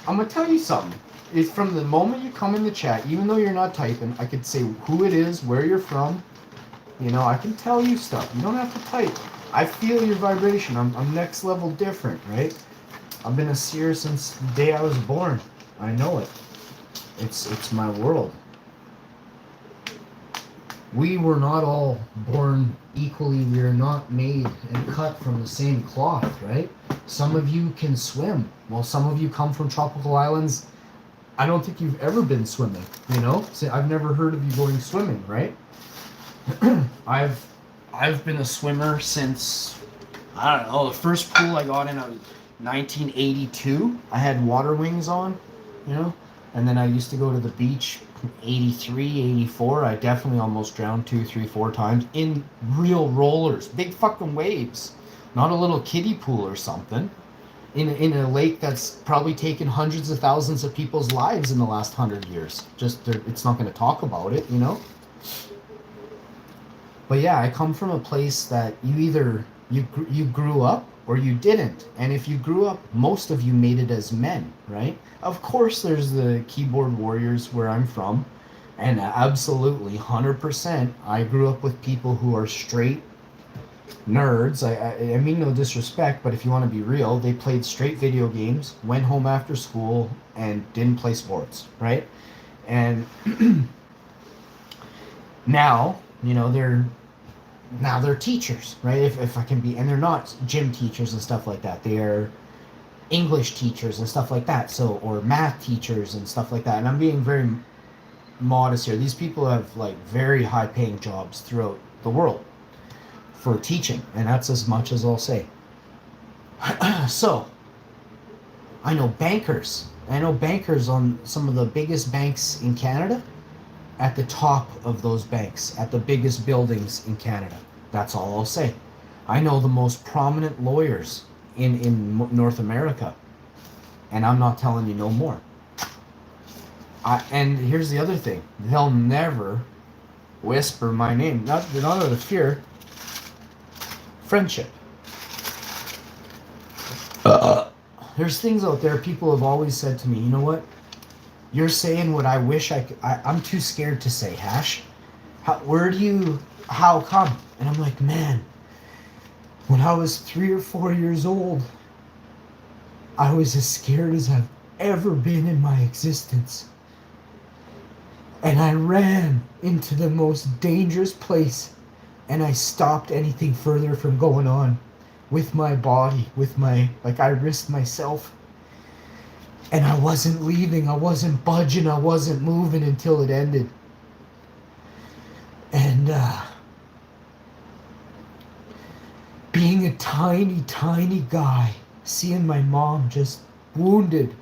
I'm gonna tell you something. It's from the moment you come in the chat, even though you're not typing, I could say who it is, where you're from. I can tell you stuff. You don't have to type. I feel your vibration. I'm next level different, right? I've been a seer since the day I was born. I know it. It's my world. We were not all born equally. We are not made and cut from the same cloth, right? Some of you can swim. Well, some of you come from tropical islands. I don't think you've ever been swimming, So I've never heard of you going swimming, right? I've been a swimmer since, I don't know, the first pool I got in, I was 1982. I had water wings on, And then I used to go to the beach 83, 84. I definitely almost drowned 2, 3, 4 times in real rollers, big fucking waves. Not a little kiddie pool or something. In a lake that's probably taken hundreds of thousands of people's lives in the last 100 years. It's not going to talk about it, But yeah, I come from a place that you grew up or you didn't. And if you grew up, most of you made it as men, right? Of course, there's the keyboard warriors where I'm from. And absolutely, 100%, I grew up with people who are straight nerds. I mean no disrespect, but if you want to be real, they played straight video games, went home after school, and didn't play sports, right? And now, they're teachers, right? If I can be, and they're not gym teachers and stuff like that. They are English teachers and stuff like that. So, or math teachers and stuff like that. And I'm being very modest here. These people have like very high paying jobs throughout the world for teaching, and that's as much as I'll say. So, I know bankers. I know bankers on some of the biggest banks in Canada, at the top of those banks, at the biggest buildings in Canada. That's all I'll say. I know the most prominent lawyers in North America, and I'm not telling you no more. And here's the other thing. They'll never whisper my name. Not out of fear. Friendship. There's things out there people have always said to me, you know what? You're saying what I wish I could. I'm too scared to say, Hash. How come? And I'm like, man, when I was 3 or 4 years old, I was as scared as I've ever been in my existence. And I ran into the most dangerous place, and I stopped anything further from going on with my body, I risked myself. And I wasn't leaving, I wasn't budging, I wasn't moving until it ended. And being a tiny, tiny guy, seeing my mom just wounded,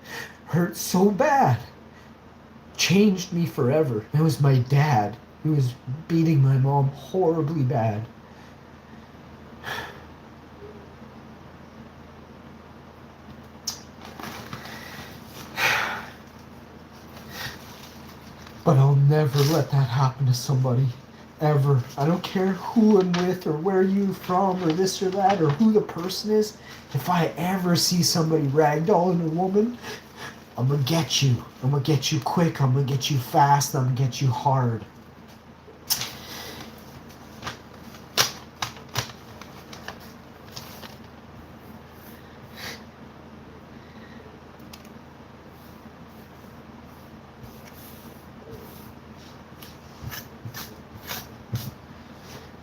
hurt so bad, changed me forever. It was my dad who was beating my mom horribly bad. But I'll never let that happen to somebody, ever. I don't care who I'm with or where you're from or this or that or who the person is. If I ever see somebody ragdolling a woman, I'm gonna get you. I'm gonna get you quick. I'm gonna get you fast. I'm gonna get you hard.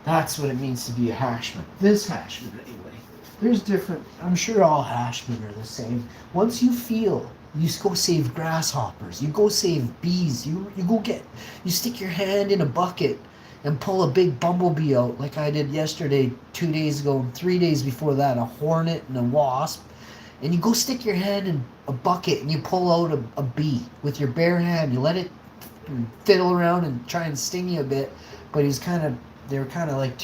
That's what it means to be a hashman. This hashman, anyway. There's different, I'm sure all hashmen are the same. Once you feel, you go save grasshoppers, you go save bees, you stick your hand in a bucket and pull a big bumblebee out like I did yesterday, 2 days ago, and 3 days before that, a hornet and a wasp. And you go stick your hand in a bucket and you pull out a bee with your bare hand. You let it fiddle around and try and sting you a bit, but they were kind of like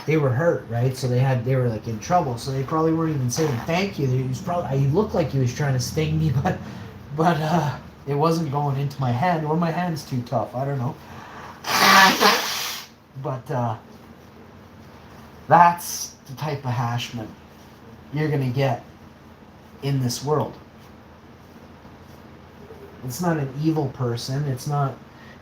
they were hurt, right? So they were like in trouble. So they probably weren't even saying thank you. He looked like he was trying to sting me, but it wasn't going into my hand, or my hand's too tough. I don't know. But that's the type of hashman you're gonna get in this world. It's not an evil person. It's not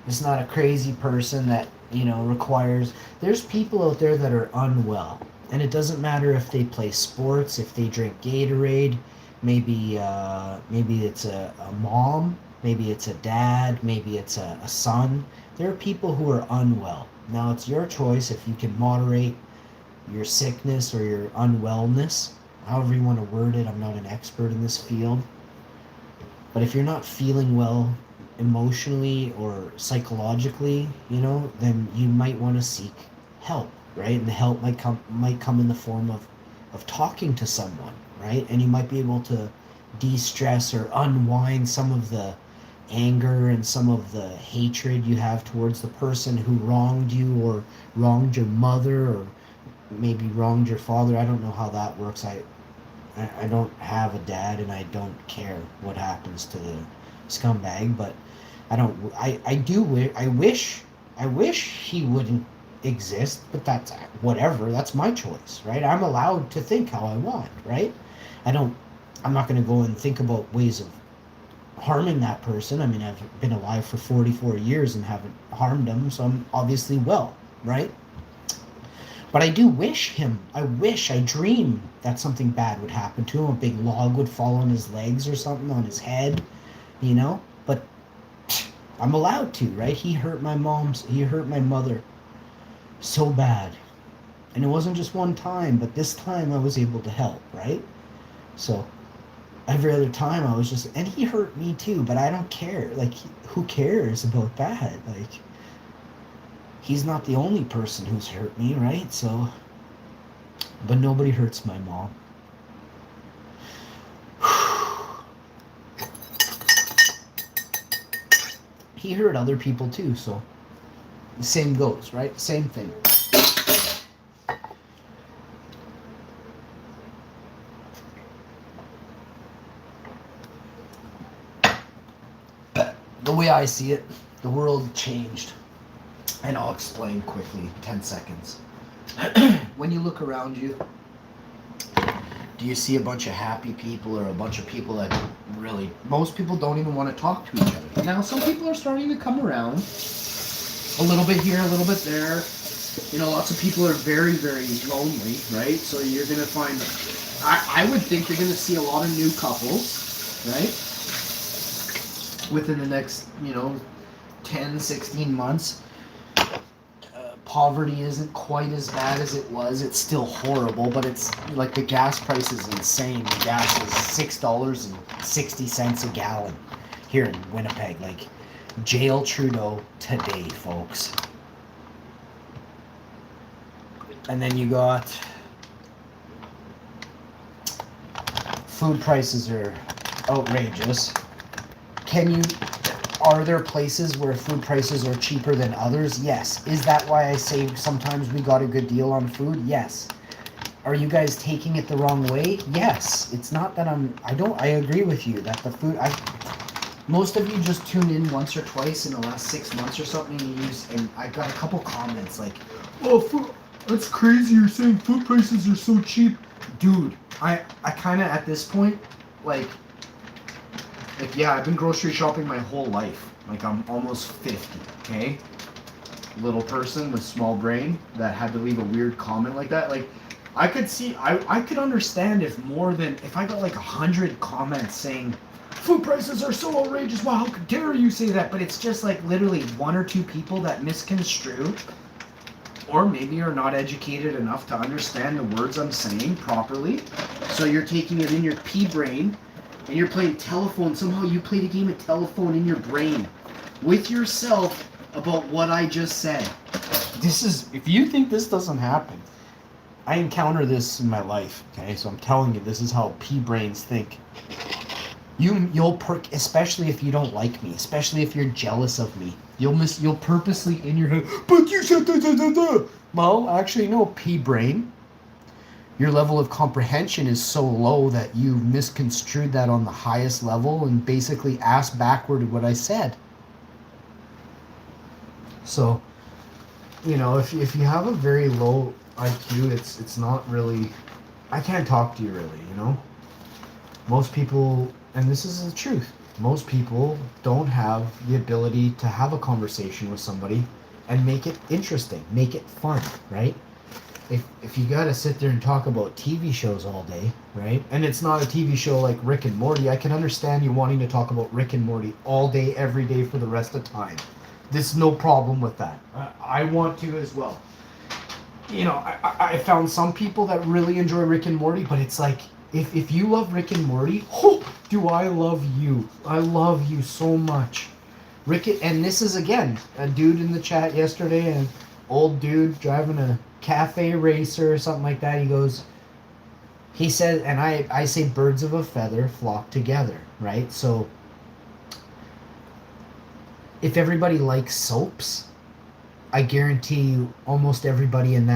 a crazy person that requires. There's people out there that are unwell, and it doesn't matter if they play sports, if they drink Gatorade, maybe it's a mom, maybe it's a dad, maybe it's a son. There are people who are unwell. Now it's your choice if you can moderate your sickness or your unwellness, however you want to word it. I'm not an expert in this field, but if you're not feeling well emotionally or psychologically, then you might want to seek help, right? And the help might come in the form of talking to someone, right? And you might be able to de-stress or unwind some of the anger and some of the hatred you have towards the person who wronged you, or wronged your mother, or maybe wronged your father. I don't know how that works. I don't have a dad, and I don't care what happens to the scumbag, but I wish he wouldn't exist, but that's whatever. That's my choice, right? I'm allowed to think how I want, right? I'm not going to go and think about ways of harming that person. I mean, I've been alive for 44 years and haven't harmed him, so I'm obviously well, right? But I do I dream that something bad would happen to him. A big log would fall on his legs or something, on his head, but I'm allowed to, right? He hurt my mother so bad. And it wasn't just one time, but this time I was able to help, right? So every other time I was just, and he hurt me too, but I don't care. Like, who cares about that? Like, he's not the only person who's hurt me, right? So, but nobody hurts my mom. He hurt other people too, so the same goes, right? Same thing. But the way I see it, the world changed. And I'll explain quickly, 10 seconds. When you look around you, do you see a bunch of happy people or a bunch of people that really, most people don't even want to talk to each other. Now, some people are starting to come around. A little bit here, a little bit there. You know, lots of people are very, very lonely, right? So you're going to find, I would think you're going to see a lot of new couples, right? Within the next, 10, 16 months. Poverty isn't quite as bad as it was. It's still horrible, but it's like the gas price is insane. The gas is $6.60 a gallon here in Winnipeg. Like, jail Trudeau today, folks. And then you got food prices are outrageous. Are there places where food prices are cheaper than others? Yes. Is that why I say sometimes we got a good deal on food? Yes. Are you guys taking it the wrong way? Yes. It's not that I agree with you that the food, most of you just tune in once or twice in the last 6 months or something and I got a couple comments like, oh, food, that's crazy, you're saying food prices are so cheap. Dude, I kind of at this point, like, yeah, I've been grocery shopping my whole life. Like, I'm almost 50, okay? Little person with small brain that had to leave a weird comment like that. Like, I could see, I could understand if I got like 100 comments saying, food prices are so outrageous, wow, how dare you say that? But it's just like literally one or two people that misconstrue, or maybe are not educated enough to understand the words I'm saying properly. So you're taking it in your pea brain, and you're playing telephone. Somehow you played a game of telephone in your brain with yourself about what I just said. If you think this doesn't happen, I encounter this in my life, okay? So I'm telling you, this is how pea brains think. You'll perk, especially if you don't like me, especially if you're jealous of me. You'll purposely in your head, but you said da. Well, actually, no, pea brain. Your level of comprehension is so low that you misconstrued that on the highest level and basically asked backward what I said. So, if you have a very low IQ, it's not really, I can't talk to you really, Most people, and this is the truth, most people don't have the ability to have a conversation with somebody and make it interesting, make it fun, right? If you gotta sit there and talk about TV shows all day, right? And it's not a TV show like Rick and Morty, I can understand you wanting to talk about Rick and Morty all day, every day for the rest of time. There's no problem with that. I want to as well. I found some people that really enjoy Rick and Morty, but it's like, if you love Rick and Morty, oh, do I love you. I love you so much. And this is, again, a dude in the chat yesterday, an old dude driving a cafe racer or something like that. He said, and I say birds of a feather flock together, right? So if everybody likes soaps, I guarantee you almost everybody in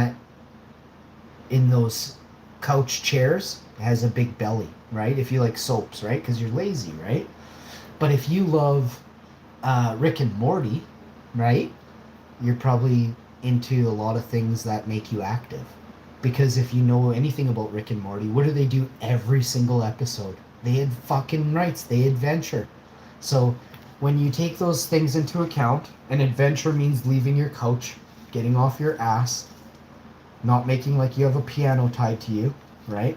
those couch chairs has a big belly, right? If you like soaps, right? Because you're lazy, right? But if you love Rick and Morty, right? You're probably into a lot of things that make you active. Because if you know anything about Rick and Morty, what do they do every single episode? They had fucking rights. They adventure. So when you take those things into account, and adventure means leaving your couch, getting off your ass, not making like you have a piano tied to you, right?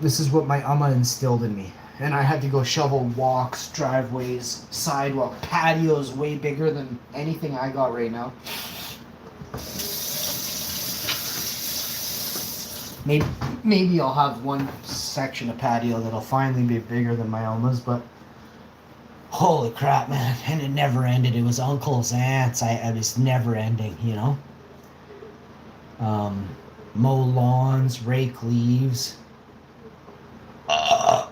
This is what my amma instilled in me. And I had to go shovel walks, driveways, sidewalk, patios way bigger than anything I got right now. Maybe I'll have one section of patio that'll finally be bigger than my Alma's, but holy crap, man! And it never ended. It was uncles, aunts. I was never ending, you know. Um, Mow lawns, rake leaves.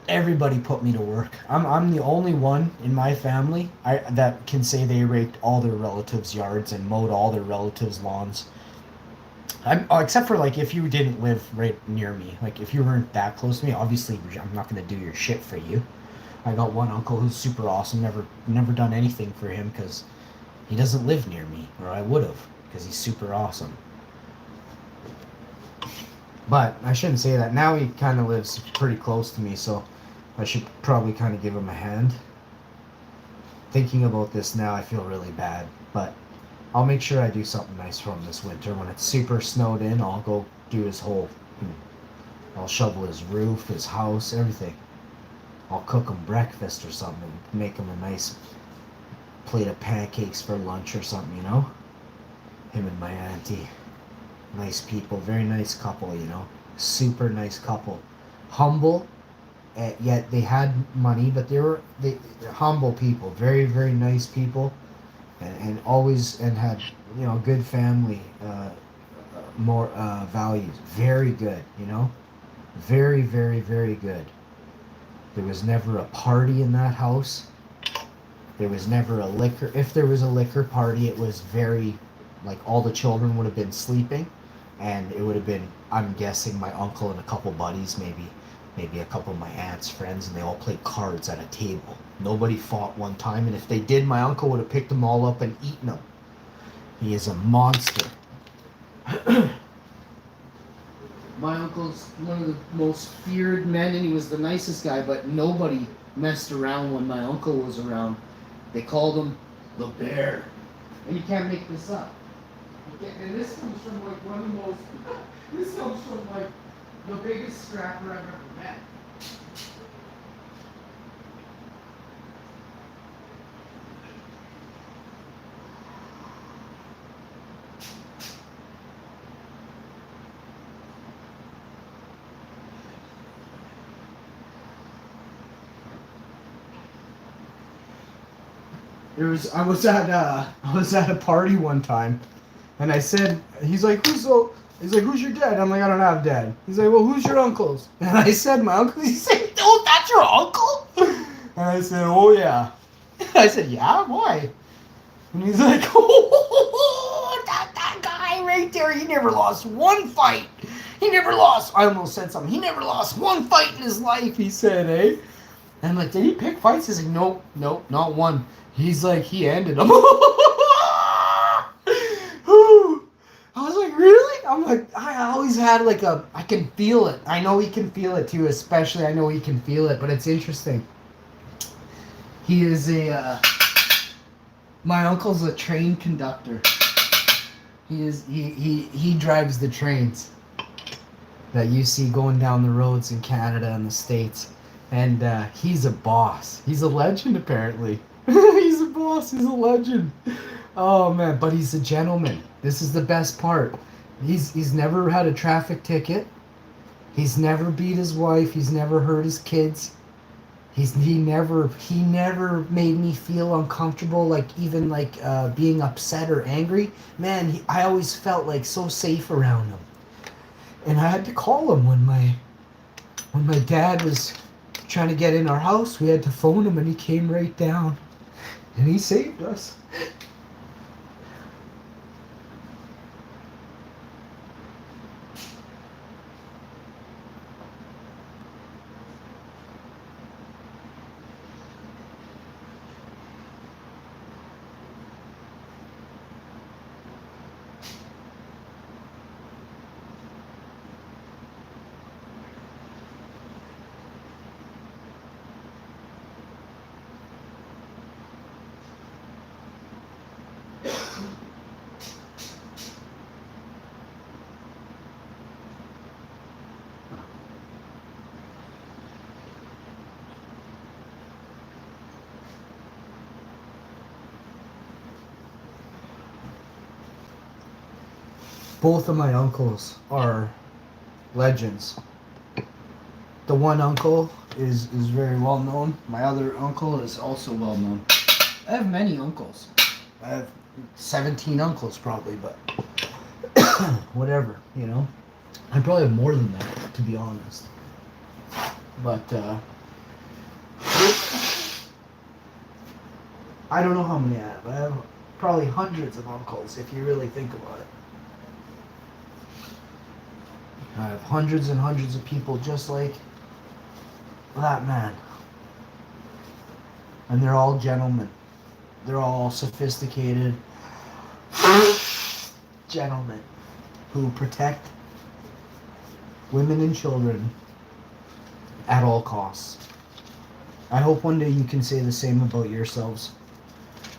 Everybody put me to work. I'm the only one in my family that can say they raked all their relatives' yards and mowed all their relatives' lawns. Except for like if you didn't live right near me, like if you weren't that close to me, obviously I'm not gonna do your shit for you. I got one uncle who's super awesome. Never done anything for him because he doesn't live near me, or I would have, because he's super awesome. But I shouldn't say that. Now he kind of lives pretty close to me, so I should probably kind of give him a hand. Thinking about this now, I feel really bad, but I'll make sure I do something nice for him this winter. When it's super snowed in, I'll go do his whole... I'll shovel his roof, his house, everything. I'll cook him breakfast or something. Make him a nice plate of pancakes for lunch or something, you know? Him and my auntie. Nice people. Very nice couple, you know? Super nice couple. Humble, yet they had money, but they're humble people. Very, very nice people. And always, and had, you know, good family, more values. Very good, you know? Very, very, very good. There was never a party in that house. There was never a liquor. If there was a liquor party, it was very, like, all the children would have been sleeping, and it would have been, I'm guessing, my uncle and a couple buddies, maybe a couple of my aunt's friends, and they all played cards at a table. Nobody fought one time, and if they did, my uncle would have picked them all up and eaten them. He is a monster. My uncle's one of the most feared men, and he was the nicest guy, but nobody messed around when my uncle was around. They called him the Bear. And you can't make this up. And this comes from like one of the most, this comes from like the biggest scrapper I've ever met. I was at a party one time, and I said, he's like, who's your dad? I'm like, I don't have dad. He's like, well, who's your uncles? And I said, my uncle. He said, oh, that's your uncle? And I said, oh yeah. I said, yeah, why? And he's like, oh, that guy right there, he never lost one fight. I almost said something. He never lost one fight in his life, he said, eh? And I'm like, did he pick fights? He's like, nope, not one. He's like, he ended them. I was like, really? I'm like, I always had like I can feel it. I know he can feel it too, especially I know he can feel it, but it's interesting. He is my uncle's a train conductor. He drives the trains that you see going down the roads in Canada and the States. And he's a boss. He's a legend, apparently. He's a boss. He's a legend. Oh, man. But he's a gentleman. This is the best part. He's never had a traffic ticket. He's never beat his wife. He's never hurt his kids. He never made me feel uncomfortable, like even like being upset or angry. Man, I always felt like so safe around him. And I had to call him when my dad was trying to get in our house. We had to phone him, and he came right down, and he saved us. Both of my uncles are legends. The one uncle is very well known. My other uncle is also well known. I have many uncles. I have 17 uncles probably, but whatever, you know. I probably have more than that, to be honest. But I don't know how many I have. I have probably hundreds of uncles if you really think about it. I have hundreds and hundreds of people just like that man. And they're all gentlemen. They're all sophisticated gentlemen who protect women and children at all costs. I hope one day you can say the same about yourselves.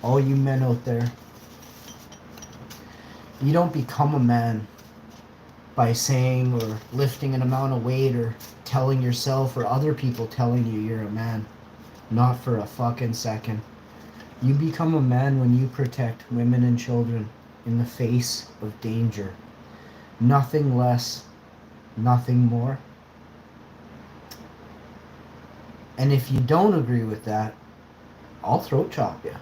All you men out there. You don't become a man by saying or lifting an amount of weight or telling yourself or other people telling you you're a man. Not for a fucking second. You become a man when you protect women and children in the face of danger. Nothing less, nothing more. And if you don't agree with that, I'll throat chop you.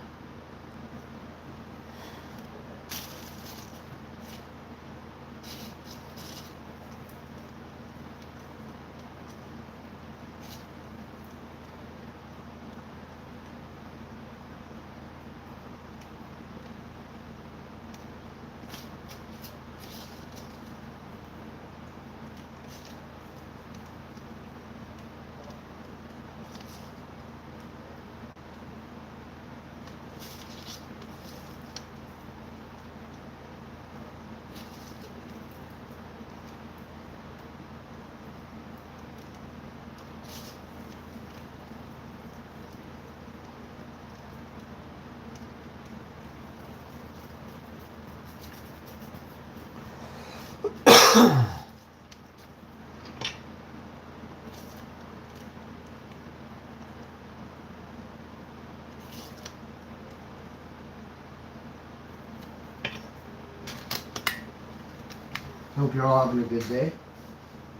Hope you're all having a good day.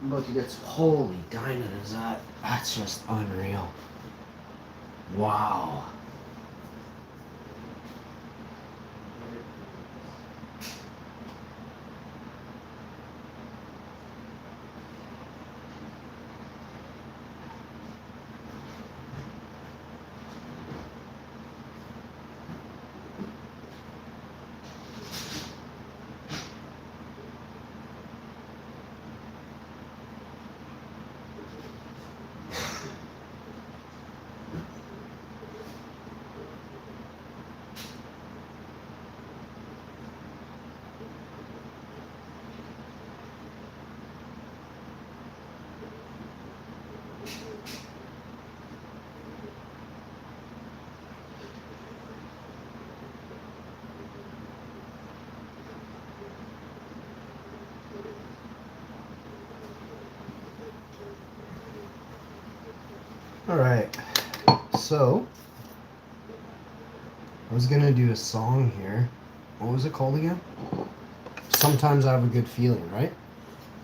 I'm about to get some. Holy diamond, is that? That's just unreal. Wow. Alright, so I was gonna do a song here. What was it called again? Sometimes I have a good feeling, right?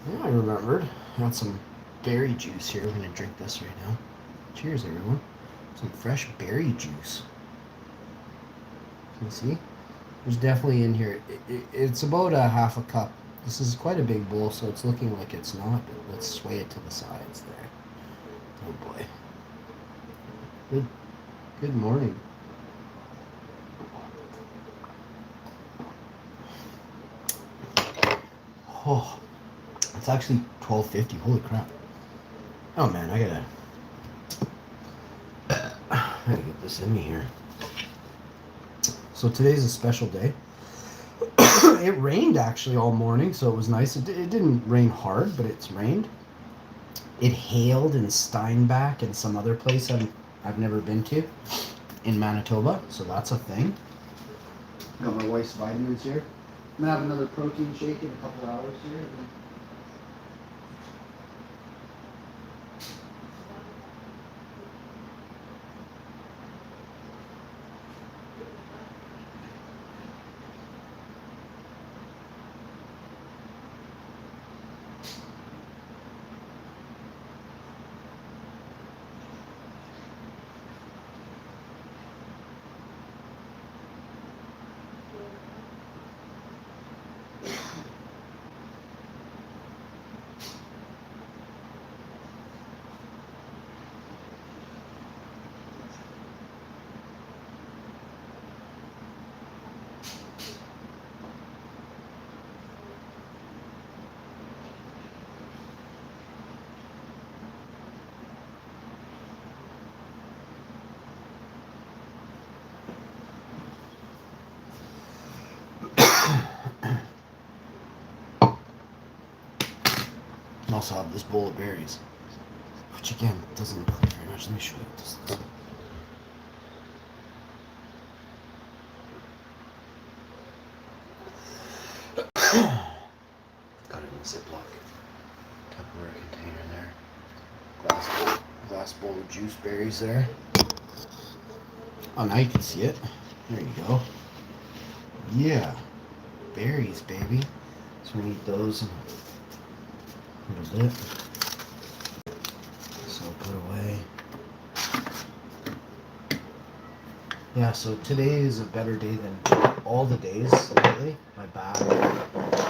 Yeah, I remembered. I got some berry juice here. I'm gonna drink this right now. Cheers, everyone. Some fresh berry juice. You see? There's definitely in here. It's about a half a cup. This is quite a big bowl, so it's looking like it's not, but let's sway it to the sides there. Oh boy. Good morning. Oh, it's actually 12:50. Holy crap. Oh man, I gotta get this in me here. So today's a special day. It rained actually all morning, so it was nice. It didn't rain hard, but it's rained. It hailed in Steinbach and some other place I've never been to in Manitoba, so that's a thing. Got my wife's vitamins here. I'm gonna have another protein shake in a couple hours here. I also have this bowl of berries, which again doesn't look very much. Let me show you what this looks like. Got it in a Ziploc Tupperware container there. Glass bowl of juice berries there. Oh, now you can see it. There you go. Yeah, berries, baby. So we eat those in a little bit. So put away. Yeah, so today is a better day than all the days lately. My back,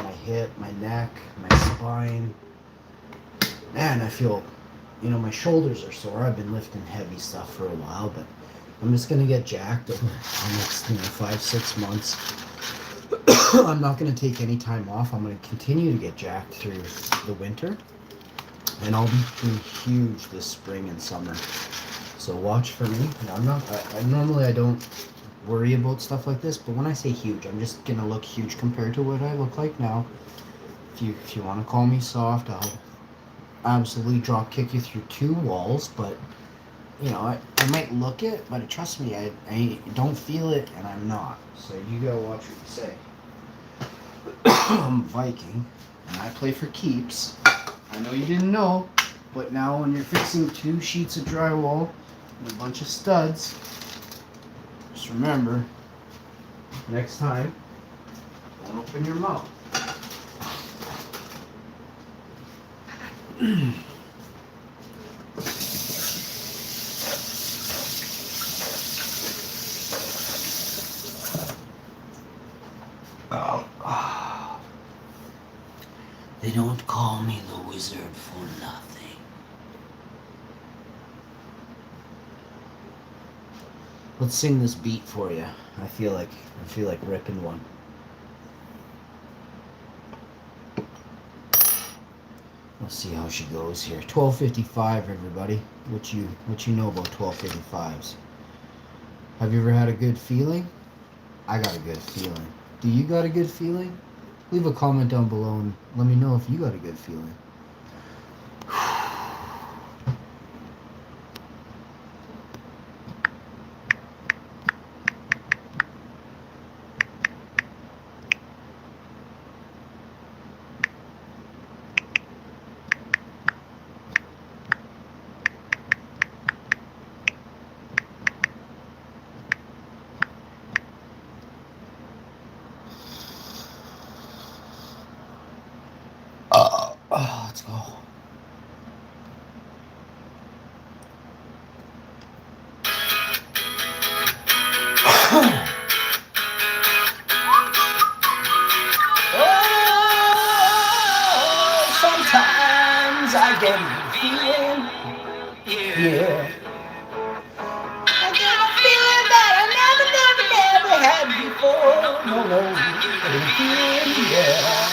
my hip, my neck, my spine. Man, I feel, my shoulders are sore. I've been lifting heavy stuff for a while, but I'm just going to get jacked over the next, 5-6 months. I'm not going to take any time off. I'm going to continue to get jacked through the winter. And I'll be doing huge this spring and summer. So watch for me. Normally I don't worry about stuff like this, but when I say huge, I'm just gonna look huge compared to what I look like now. If you want to call me soft, I'll absolutely drop kick you through 2 walls. But I might look it, but trust me, I don't feel it, and I'm not. So you gotta watch what you say. I'm Viking, and I play for keeps. I know you didn't know, but now when you're fixing 2 sheets of drywall and a bunch of studs, just remember, next time, don't open your mouth. Oh. They don't call me the wizard for nothing. Let's sing this beat for you. I feel like ripping one. Let's see how she goes here. 12:55, everybody. What you know about 12:55s? Have you ever had a good feeling? I got a good feeling. Do you got a good feeling? Leave a comment down below and let me know if you got a good feeling. Let's go. Sometimes I get a feeling, yeah. I get a feeling that I never had before. No, I get a feeling, yeah.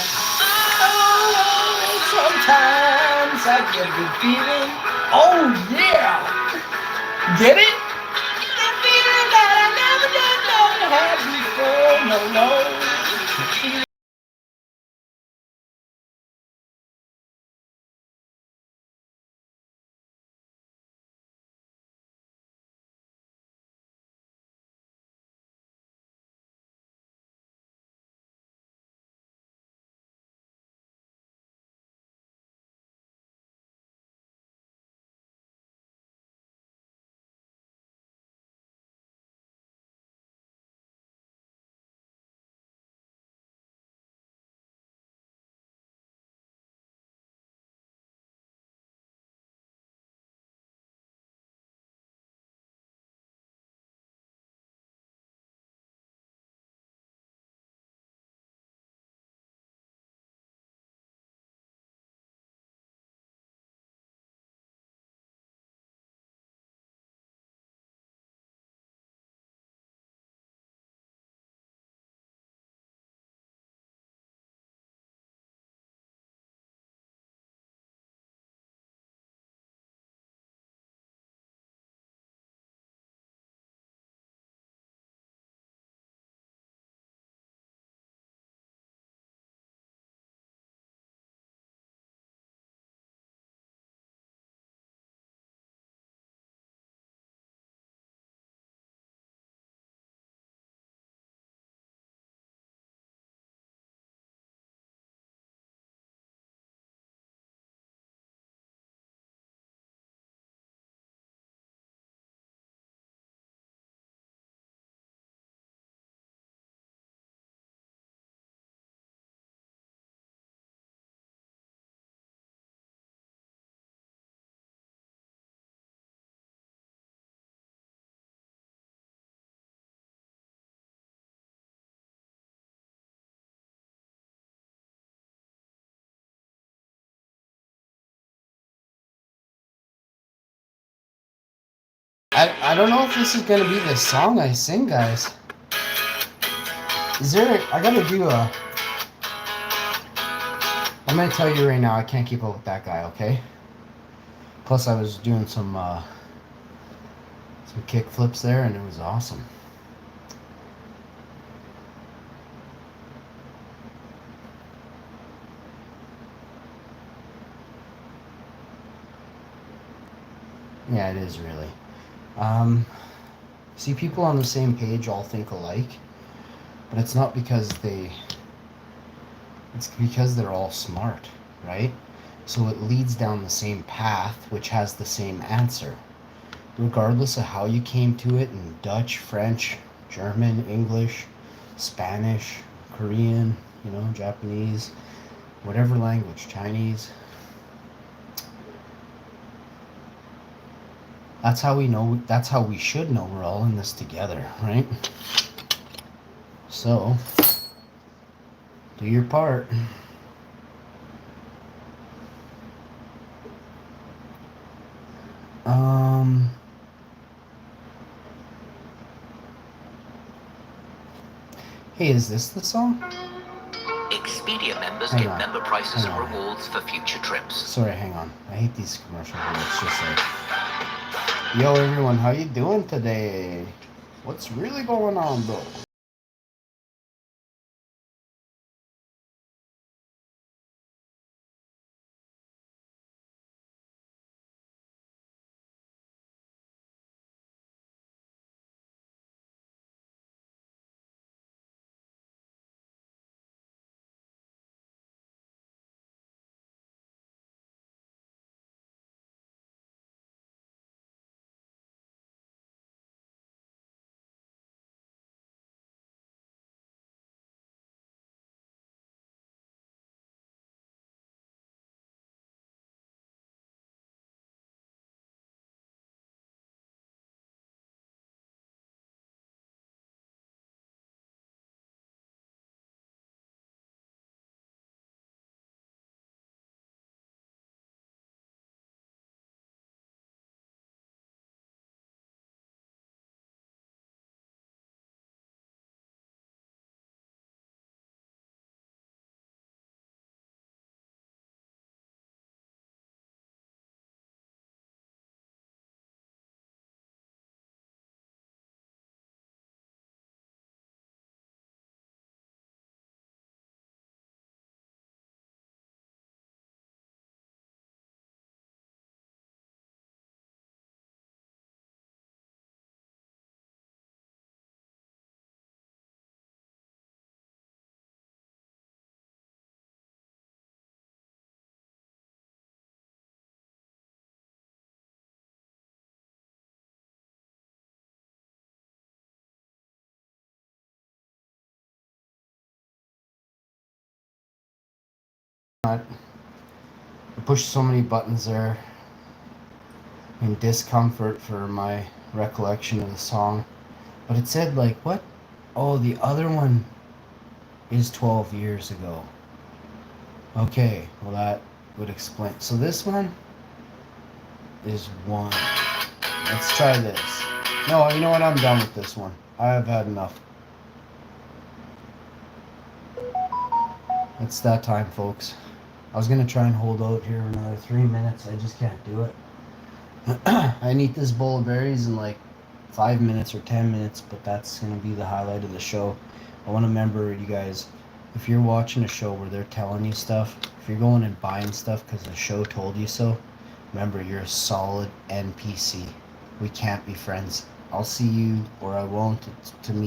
Oh, sometimes I get a feeling, oh yeah. Get it? The feeling that I never had before. No. I don't know if this is gonna be the song I sing, guys. Is there? I gotta do a. I'm gonna tell you right now, I can't keep up with that guy. Okay. Plus, I was doing some kick flips there, and it was awesome. Yeah, it is really. See, people on the same page all think alike, but it's not because it's because they're all smart, right? So it leads down the same path, which has the same answer. Regardless of how you came to it in Dutch, French, German, English, Spanish, Korean, Japanese, whatever language, Chinese. That's how we know, that's how we should know we're all in this together, right? So, do your part. Hey, is this the song? Expedia members get member prices and rewards for future trips. Sorry, hang on. I hate these commercials where it's just like, yo everyone, how you doing today? What's really going on, bro? I pushed so many buttons there in discomfort for my recollection of the song. But it said like, what? Oh, the other one is 12 years ago. Okay, well that would explain. So this one is 1. Let's try this. No, you know what? I'm done with this one. I have had enough. It's that time, folks. I was going to try and hold out here another 3 minutes. I just can't do it. I need this bowl of berries in like 5 minutes or 10 minutes, but that's going to be the highlight of the show. I want to remember you guys, if you're watching a show where they're telling you stuff, if you're going and buying stuff because the show told you so, remember you're a solid NPC. We can't be friends. I'll see you or I won't. To me,